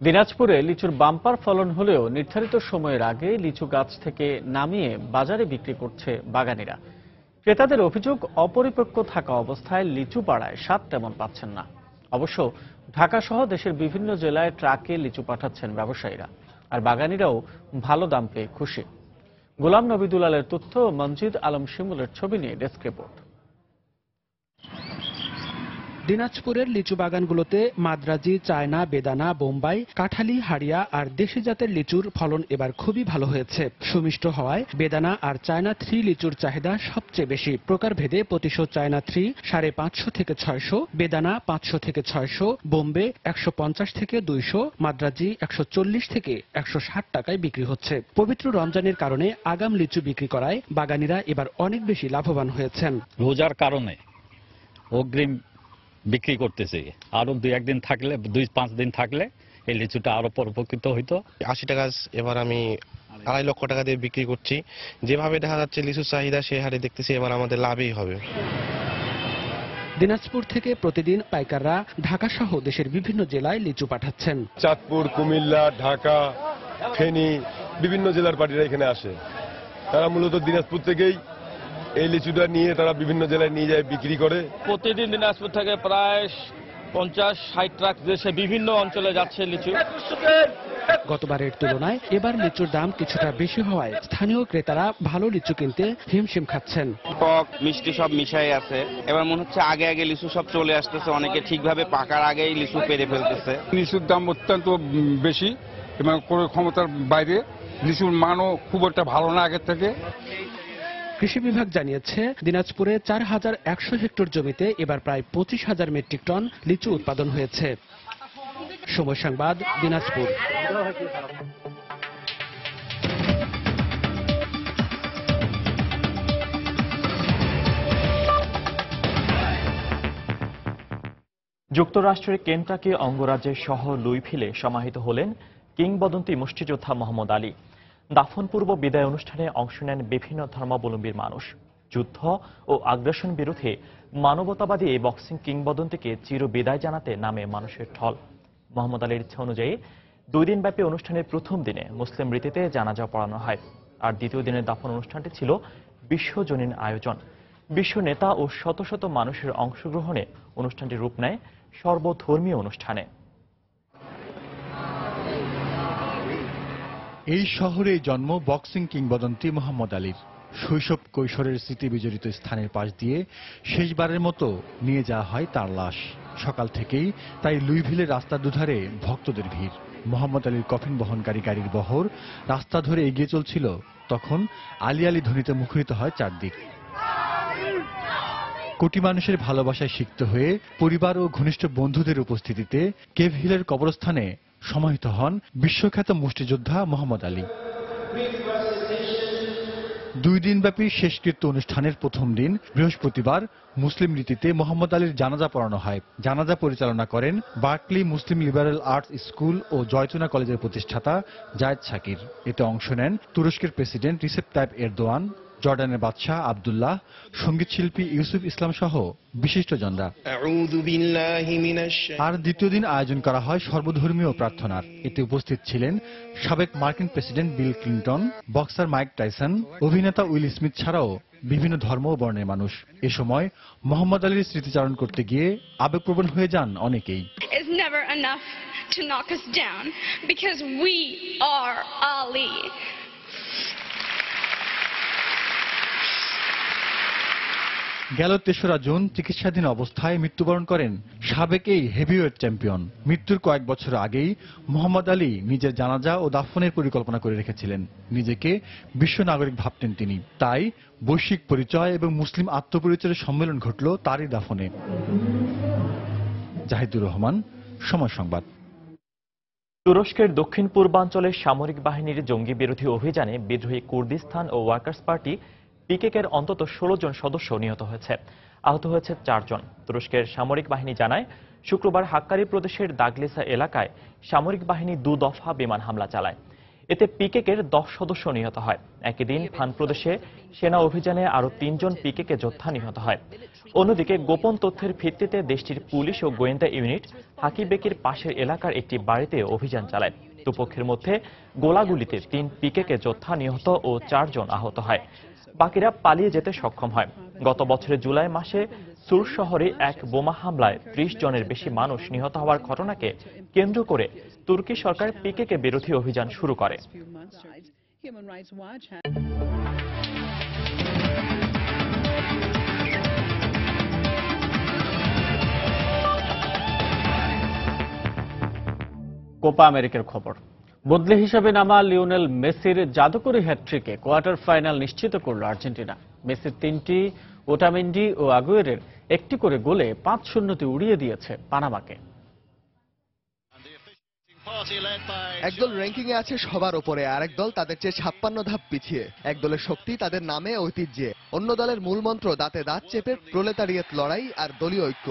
দিনাজপুরে লিচুর বাম্পার ফলন হলেও নির্ধারিত সময়ের আগে লিচু গাছ থেকে নামিয়ে বাজারে বিক্রি করছে বাগানীরা। ক্রেতাদের অভিযোগ, অপরিপক্ক থাকা অবস্থায় লিচু পাড়ায় স্বাদ তেমন পাচ্ছেন না। অবশ্য ঢাকা সহ দেশের বিভিন্ন জেলায় ট্রাকে লিচু পাঠাচ্ছেন ব্যবসায়ীরা, আর বাগানীরাও ভালো দাম পেয়ে খুশি। গোলাম নবী দুলালের তথ্য, মনজিদ আলম শিমুলের ছবি নিয়ে ডেস্ক রিপোর্ট। দিনাজপুরের লিচু বাগানগুলোতে মাদ্রাজি, চায়না, বেদানা, বোম্বাই, কাঠালি, হাড়িয়া আর দেশি জাতের লিচুর ফলন এবার খুবই ভালো হয়েছে। সুমিষ্ট হওয়ায় বেদানা আর চায়না 3 লিচুর চাহিদা সবচেয়ে বেশি। প্রকারভেদে প্রতিশোধ চায়না 3 550 থেকে 600, বেদানা 500 থেকে 600, বোম্বে 150 থেকে 200, মাদ্রাজি 140 থেকে 160 টাকায় বিক্রি হচ্ছে। পবিত্র রমজানের কারণে আগাম লিচু বিক্রি করায় বাগানীরা এবার অনেক বেশি লাভবান হয়েছেন। রোজার কারণে অগ্রিম বিক্রি করতেছি। আরো 2-1 দিন থাকলে 2-5 দিন থাকলে এই লিচুটা আরো পরিপক্বিত হইতো। 80 টাকা এবার আমি 2.5 লক্ষ টাকা দিয়ে বিক্রি করছি। যেভাবে দেখা যাচ্ছে লিচুর চাহিদা সেই হারে দেখতেছি এবার আমাদের লাভই হবে। দিনাজপুর থেকে প্রতিদিন পাইকাররা ঢাকা সহ দেশের বিভিন্ন জেলায় লিচু পাঠাচ্ছেন। চাঁদপুর, কুমিল্লা, ঢাকা, ফেনী বিভিন্ন জেলার পার্টিরা এখানে আসে। তারা মূলত দিনাজপুর থেকেই এই লিচুটা নিয়ে তারা বিভিন্ন জেলায় নিয়ে যায় বিক্রি করে। প্রতিদিন দিনাজপুর থেকে প্রায় 50-60 ট্রাক দেশে বিভিন্ন অঞ্চলে যাচ্ছে লিচু। গতবারের তুলনায় এবার লিচুর দাম কিছুটা বেশি হওয়ায় স্থানীয় ক্রেতারা ভালো লিচু কিনতে হিমশিম খাচ্ছেন। টক মিষ্টি সব মিশাই আছে। এবার মনে হচ্ছে আগে আগে লিচু সব চলে আসতেছে, অনেকে ঠিকভাবে পাকার আগেই লিচু পেরে ফেলতেছে। লিচুর দাম অত্যন্ত বেশি এবং ক্ষমতার বাইরে। লিচুর মানও খুব একটা ভালো না আগের থেকে। কৃষি বিভাগ জানিয়েছে দিনাজপুরে 4100 হেক্টর জমিতে এবার প্রায় 25,000 মেট্রিক টন লিচু উৎপাদন হয়েছে। সময় সংবাদ, দিনাজপুর। যুক্তরাষ্ট্রের কেন্টাকি অঙ্গরাজ্যের শহর লুইভিলে সমাহিত হলেন কিংবদন্তি মুষ্টিযোদ্ধা মোহাম্মদ আলী। দাফনপূর্ব বিদায় অনুষ্ঠানে অংশ নেন বিভিন্ন ধর্মাবলম্বীর মানুষ। যুদ্ধ ও আগ্রাসন বিরুদ্ধে মানবতাবাদী এই বক্সিং কিংবদন্তিকে চির বিদায় জানাতে নামে মানুষের ঢল। মোহাম্মদ আলীর ইচ্ছা অনুযায়ী 2 দিনব্যাপী অনুষ্ঠানের প্রথম দিনে মুসলিম রীতিতে জানাজা পড়ানো হয়, আর দ্বিতীয় দিনের দাফন অনুষ্ঠানটি ছিল বিশ্বজনীন আয়োজন। বিশ্ব নেতা ও শত শত মানুষের অংশগ্রহণে অনুষ্ঠানটি রূপ নেয় সর্বধর্মীয় অনুষ্ঠানে। এই শহরে জন্ম বক্সিং কিংবদন্তি মোহাম্মদ আলীর। শৈশব কৈশোরের স্মৃতি বিজড়িত স্থানের পাশ দিয়ে শেষবারের মতো নিয়ে যাওয়া হয় তার লাশ। সকাল থেকেই তাই লুইভিলের রাস্তার দুধারে ভক্তদের ভিড়। মোহাম্মদ আলীর কফিন বহনকারী গাড়ির বহর রাস্তা ধরে এগিয়ে চলছিল, তখন আলী আলী ধ্বনিতে মুখরিত হয় চারদিক। কোটি মানুষের ভালোবাসায় সিক্ত হয়ে পরিবার ও ঘনিষ্ঠ বন্ধুদের উপস্থিতিতে কেভ হিলের কবরস্থানে সমাহিত হন বিশ্বখ্যাত মুষ্টিযোদ্ধা মোহাম্মদ আলী। 2 দিনব্যাপী শেষকৃত্য অনুষ্ঠানের প্রথম দিন বৃহস্পতিবার মুসলিম রীতিতে মোহাম্মদ আলীর জানাজা পড়ানো হয়। জানাজা পরিচালনা করেন বার্কলি মুসলিম লিবারেল আর্টস স্কুল ও জয়তুনা কলেজের প্রতিষ্ঠাতা জায়েদ শাকির। এতে অংশ নেন তুরস্কের প্রেসিডেন্ট রিসেপ তাইপ এরদোয়ান, জর্ডানের বাদশাহ আব্দুল্লাহ, সঙ্গীত শিল্পী ইউসুফ ইসলাম সহ বিশিষ্টজনরা। আর দ্বিতীয় দিন আয়োজন করা হয় সর্বধর্মীয় প্রার্থনার। এতে উপস্থিত ছিলেন সাবেক মার্কিন president Bill Clinton, boxer Mike Tyson, অভিনেতা উইল স্মিথ ছাড়াও বিভিন্ন ধর্ম ও বর্ণের মানুষ। এ সময় মোহাম্মদ আলীর স্মৃতিচারণ করতে গিয়ে আবেগপ্রবণ হয়ে যান অনেকেই। গেল 3রা জুন চিকিৎসাধীন অবস্থায় মৃত্যুবরণ করেন সাবেক এই হেভিওয়েট চ্যাম্পিয়ন। মৃত্যুর কয়েক বছর আগেই মোহাম্মদ আলী নিজের জানাজা ও দাফনের পরিকল্পনা করে রেখেছিলেন। নিজেকে বিশ্ব নাগরিক ভাবতেন তিনি। তাই বৈশ্বিক পরিচয় এবং মুসলিম আত্মপরিচয়ের সম্মেলন ঘটল তারই দাফনে। জাহিদুর রহমান, সময় সংবাদ। তুরস্কের দক্ষিণ পূর্বাঞ্চলের সামরিক বাহিনীর জঙ্গি বিরোধী অভিযানে বিদ্রোহী কুর্দিস্তান ও ওয়ার্কার্স পার্টি পিকেকের অন্তত 16 জন সদস্য নিহত হয়েছে। আহত হয়েছে 4 জন। তুরস্কের সামরিক বাহিনী জানায়, শুক্রবার হাক্কারি প্রদেশের দাগলিসা এলাকায় সামরিক বাহিনী 2 দফা বিমান হামলা চালায়। এতে পিকেকের 10 সদস্য নিহত হয়। একই দিন ফান প্রদেশে সেনা অভিযানে আরও 3 জন পিকেকে যোদ্ধা নিহত হয়। অন্যদিকে গোপন তথ্যের ভিত্তিতে দেশটির পুলিশ ও গোয়েন্দা ইউনিট হাকিবেকির পাশের এলাকার একটি বাড়িতে অভিযান চালায়। দুপক্ষের মধ্যে গোলাগুলিতে 3 পিকেকে যোদ্ধা নিহত ও 4 জন আহত হয়। বাকিরা পালিয়ে যেতে সক্ষম হয়। গত বছরের জুলাই মাসে সুর শহরে এক বোমা হামলায় 30 জনের বেশি মানুষ নিহত হওয়ার ঘটনাকে কেন্দ্র করে তুর্কি সরকার পিকেকে বিরোধী অভিযান শুরু করে। কোপা আমেরিকার খবর। বদলে হিসেবে নামা লিওনেল মেসির জাদুকরী হ্যাটট্রিকে কোয়ার্টার ফাইনাল নিশ্চিত করল আর্জেন্টিনা। মেসির 3টি, ওটামেন্ডি ও আগুয়েরের 1টি করে গোলে 5-0 উড়িয়ে দিয়েছে পানামাকে। একদল র্যাঙ্কিং এ আছে সবার উপরে, আর একদল তাদের চেয়ে 56 ধাপ পিছিয়ে। এক দলের শক্তি তাদের নামে, ঐতিহ্যে, অন্য দলের মূলমন্ত্র দাঁতে দাঁত চেপে প্রলেতারিয়েত লড়াই আর দলীয় ঐক্য।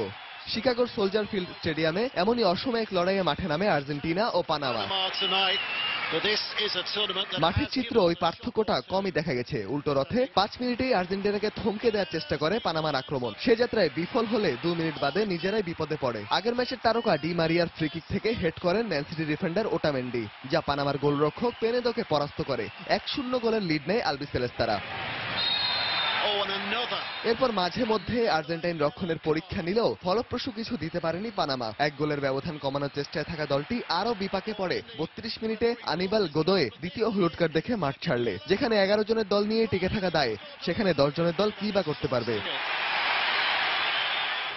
শিকাগোর সোলজার ফিল্ড স্টেডিয়ামে এমনই অসাময়িক লড়াইয়ে মাঠে নামে আর্জেন্টিনা ও পানামা। মাঠের চিত্র ওই পার্থক্যটা কমই দেখা গেছে। উল্টো রথে 5 মিনিটেই আর্জেন্টিনাকে থমকে দেওয়ার চেষ্টা করে পানামার আক্রমণ। সে যাত্রায় বিফল হলে 2 মিনিট বাদে নিজেরাই বিপদে পড়ে। আগের ম্যাচের তারকা ডি মারিয়ার ফ্রি কিক থেকে হেড করেন ম্যান সিটি ডিফেন্ডার ওটামেন্ডি, যা পানামার গোলরক্ষক পেনেদোকে পরাস্ত করে। 1-0 গোলের লিড নেয় আলবিসেলেস্তারা। এরপর মাঝে মধ্যে আর্জেন্টাইন রক্ষণের পরীক্ষা নিলেও ফলপ্রসূ কিছু দিতে পারেনি পানামা। 1 গোলের ব্যবধান কমানোর চেষ্টায় থাকা দলটি আরও বিপাকে পড়ে 32 মিনিটে আনিবাল গোদোয়ে দ্বিতীয় হলুদ কার্ড দেখে মাঠ ছাড়লে। যেখানে 11 জনের দল নিয়ে টিকে থাকা দায়, সেখানে 10 জনের দল কি বা করতে পারবে।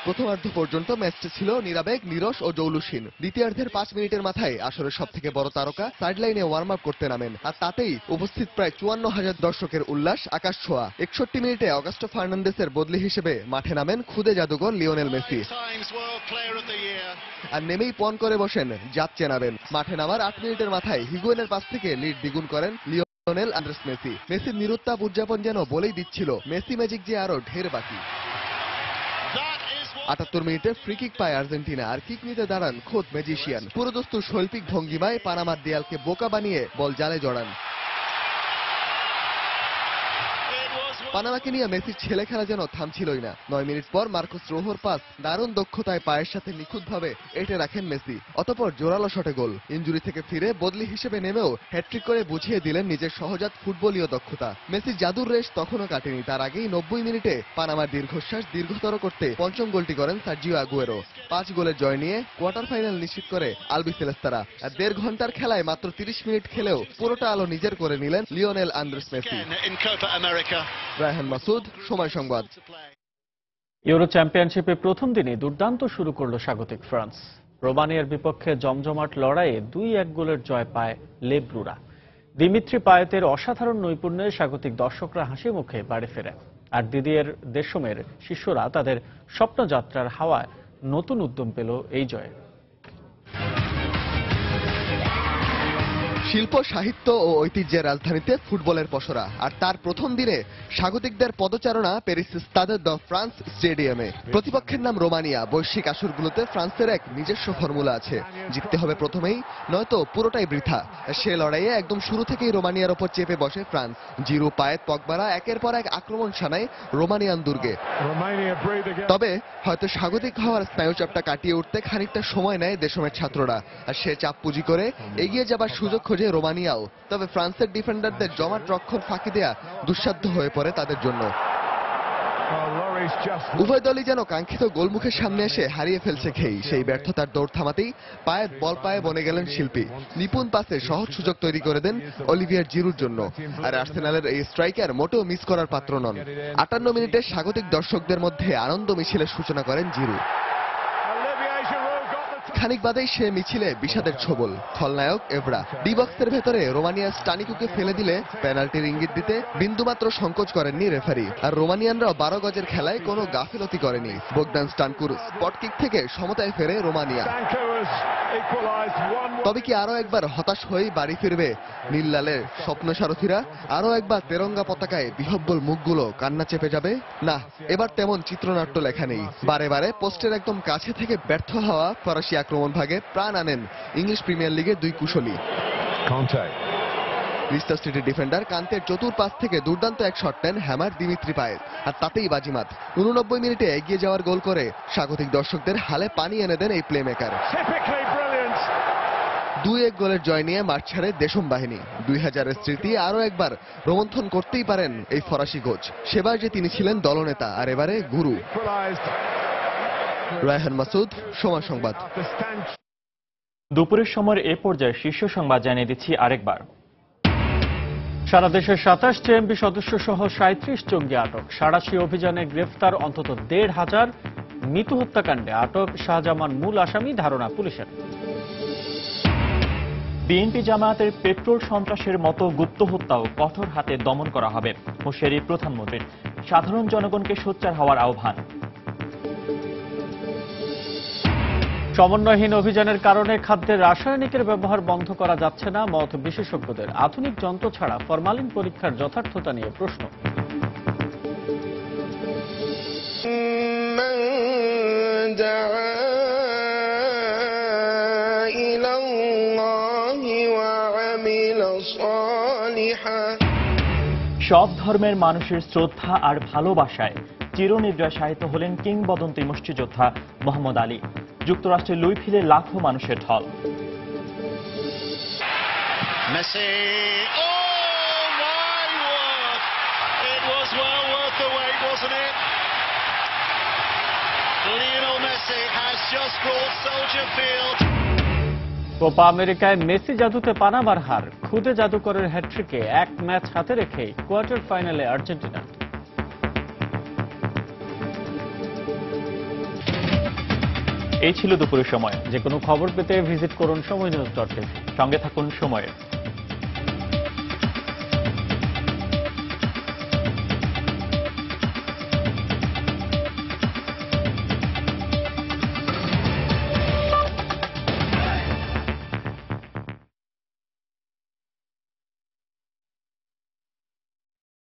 প্রথমার্ধ পর্যন্ত ম্যাচটি ছিল নিরাবেগ, নিরস ও জৌলুসহীন। দ্বিতীয়ার্ধের 5 মিনিটের মাথায় আসরের সবথেকে বড় তারকা সাইডলাইনে ওয়ার্ম আপ করতে নামেন, আর তাতেই উপস্থিত প্রায় 54,000 দর্শকের উল্লাস আকাশ ছোঁয়া। 61 মিনিটে অগাস্টো ফার্নান্দেসের বদলি হিসেবে মাঠে নামেন খুদে জাদুকর লিওনেল মেসি, আর নেমেই পণ করে বসেন জাত চেনাবেন। মাঠে নামার 8 মিনিটের মাথায় হিগুয়েনের পাস থেকে লিড দ্বিগুণ করেন লিওনেল আন্দ্রেস মেসি। মেসির নিরুত্তাপ উদযাপন যেন বলেই দিচ্ছিল মেসি ম্যাজিক যে আরো ঢের বাকি। 78 মিনিটে ফ্রি কিক পায় আর্জেন্টিনা, আর কিক নিতে দাঁড়ান খোদ ম্যাজিশিয়ান। পুরোদস্তুর শৈল্পিক ভঙ্গিমায় পানামার দেয়ালকে বোকা বানিয়ে বল জালে জড়ান। পানামাকে নিয়ে মেসির ছেলে খেলা যেন থামছিলই না। 9 মিনিট পর মার্কোস রোহোর পাস দারুণ দক্ষতায় পায়ের সাথে নিখুঁতভাবে এঁটে রাখেন মেসি। অতঃপর জোরালো শটে গোল। ইনজুরি থেকে ফিরে বদলি হিসেবে নেমেও হ্যাট্রিক করে বুঝিয়ে দিলেন নিজের সহজাত ফুটবলীয় দক্ষতা। মেসির জাদুর রেশ তখনও কাটেনি। তার আগেই 90 মিনিটে পানামার দীর্ঘশ্বাস দীর্ঘতর করতে পঞ্চম গোলটি করেন সার্জিও আগুয়েরো। 5 গোলের জয় নিয়ে কোয়ার্টার ফাইনাল নিশ্চিত করে আলবিসেলেস্তারা। আর 1.5 ঘন্টার খেলায় মাত্র 30 মিনিট খেলেও পুরোটা আলো নিজের করে নিলেন Lionel Andres Messi. Raihan Masud, সময় সংবাদ। ইউরো চ্যাম্পিয়নশিপে প্রথম দিনে দুর্দান্ত শুরু করল স্বাগতিক ফ্রান্স। রোমানিয়ার বিপক্ষে জমজমাট লড়াইয়ে 2-1 গোলের জয় পায় লেব্রুরা। দিমিত্রি পায়েতের অসাধারণ নৈপুণ্যে স্বাগতিক দর্শকরা হাসি মুখে বাড়ি ফেরে, আর দিদিয়ের দেশমের শিষ্যরা তাদের স্বপ্নযাত্রার হাওয়ায় নতুন উদ্যম পেল এই জয়ে। শিল্প, সাহিত্য ও ঐতিহ্যের রাজধানীতে ফুটবলের পসরা, আর তার প্রথম দিনে স্বাগতিকদের পদচারণা প্যারিস স্টাদে দ্য ফ্রান্স স্টেডিয়ামে। প্রতিপক্ষের নাম রোমানিয়া। বৈশ্বিক আসরগুলোতে ফ্রান্সের এক নিজস্ব ফর্মুলা আছে, জিততে হবে প্রথমেই, নয়তো পুরোটাই বৃথা। সে লড়াইয়ে একদম শুরু থেকেই রোমানিয়ার ওপর চেপে বসে ফ্রান্স। জিরু, পায়েত, পগবারা একের পর এক আক্রমণ শানায় রোমানিয়ান দুর্গে। তবে হয়তো স্বাগতিক হওয়ার স্নায়ুচাপটা কাটিয়ে উঠতে খানিকটা সময় নেয় দেশমের ছাত্ররা, আর সে চাপ পুঁজি করে এগিয়ে যাবার সুযোগ খোঁজে রোমানিয়াও। তবে ফ্রান্সের ডিফেন্ডারদের জমাট রক্ষণ ফাঁকি দেয়া দুঃসাধ্য হয়ে পড়ে তাদের জন্য। উভয় দলই যেন কাঙ্ক্ষিত গোলমুখের সামনে এসে হারিয়ে ফেলছে খেই। সেই ব্যর্থতার দৌড় থামাতেই পায়ের বল পায়ে বনে গেলেন শিল্পী। নিপুণ পাসে সহজ সুযোগ তৈরি করে দেন অলিভিয়ার জিরুর জন্য। আর আর্সেনালের এই স্ট্রাইকার মোটেও মিস করার পাত্র নন। 58 মিনিটে স্বাগতিক দর্শকদের মধ্যে আনন্দ মিছিলের সূচনা করেন জিরু। খানিক বাদেই সে মিছিলে বিষাদের ছোবল। খলনায়ক এভরা ডি বক্সের ভেতরে রোমানিয়ার স্টানিকুকে ফেলে দিলে পেনাল্টির ইঙ্গিত দিতে বিন্দুমাত্র সংকোচ করেননি রেফারি। আর রোমানিয়ানরা 12 গজের খেলায় কোনো গাফিলতি করেনি। বোগদান স্টানকুর স্পট কিক থেকে সমতায় ফেরে রোমানিয়া। তবে কি আরো একবার হতাশ হয়েই বাড়ি ফিরবে নীল-লালের স্বপ্ন সারথীরা? আরো একবার তেরঙ্গা পতাকায় বিহব্বল মুখগুলো কান্না চেপে যাবে? না, এবার তেমন চিত্রনাট্য লেখা নেই। বারে বারে পোস্টের একদম কাছে থেকে ব্যর্থ হওয়া ফরাসি আক্রমণ ভাগে প্রাণ আনেন ইংলিশ প্রিমিয়ার লিগের 2 কুশলী। লিস্টার সিটি ডিফেন্ডার কান্তের চতুর পাস থেকে দুর্দান্ত এক শট নেন হ্যামার দিমিত্রি পায়েত, আর তাতেই বাজিমাত। 89 মিনিটে এগিয়ে যাওয়ার গোল করে স্বাগতিক দর্শকদের হালে পানি এনে দেন এই প্লেমেকার। 2-1 গোলের জয় নিয়ে মাঠ ছাড়ে দেশম বাহিনী। 2000-এর স্মৃতি আরো একবার রোমন্থন করতেই পারেন এই ফরাসি কোচ। সেবার যে তিনি ছিলেন দলনেতা, আর এবারে গুরু। রায়হান মাসুদ, সময় সংবাদ। দুপুরের সময়ের এ পর্যায়ে শীর্ষ সংবাদ জানিয়ে দিচ্ছি আরেকবার। সারা দেশের 27 জেএমবি সদস্য সহ 37 জঙ্গি আটক। সাঁড়াশি অভিযানে গ্রেফতার অন্তত 1,500। মিতু হত্যাকাণ্ডে আটক শাহজামান মূল আসামি ধারণা পুলিশের। বিএনপি জামায়াতের পেট্রোল সন্ত্রাসের মতো গুপ্ত হত্যাও কঠোর হাতে দমন করা হবে, হুঁশিয়ারি প্রধানমন্ত্রীর। সাধারণ জনগণকে সোচ্চার হওয়ার আহ্বান। সমন্বয়হীন অভিযানের কারণে খাদ্যে রাসায়নিকের ব্যবহার বন্ধ করা যাচ্ছে না মত বিশেষজ্ঞদের। আধুনিক যন্ত্র ছাড়া ফরমালিন পরীক্ষার যথার্থতা নিয়ে প্রশ্ন। সব ধর্মের মানুষের শ্রদ্ধা আর ভালোবাসায় চিরনিদ্রায় শায়িত হলেন কিংবদন্তি মুষ্টিযোদ্ধা মোহাম্মদ আলী। যুক্তরাষ্ট্রের লুইভিলে লাখো মানুষের ঢল। কোপা আমেরিকায় মেসি জাদুতে পানামার হার, খুদে জাদুকরের হ্যাট্রিকে এক ম্যাচ হাতে রেখে কোয়ার্টার ফাইনালে আর্জেন্টিনা। এই ছিল দুপুরের সময়। যে কোনো খবর পেতে ভিজিট করুন সময়নিউজ.tv। সঙ্গে থাকুন সময়ের।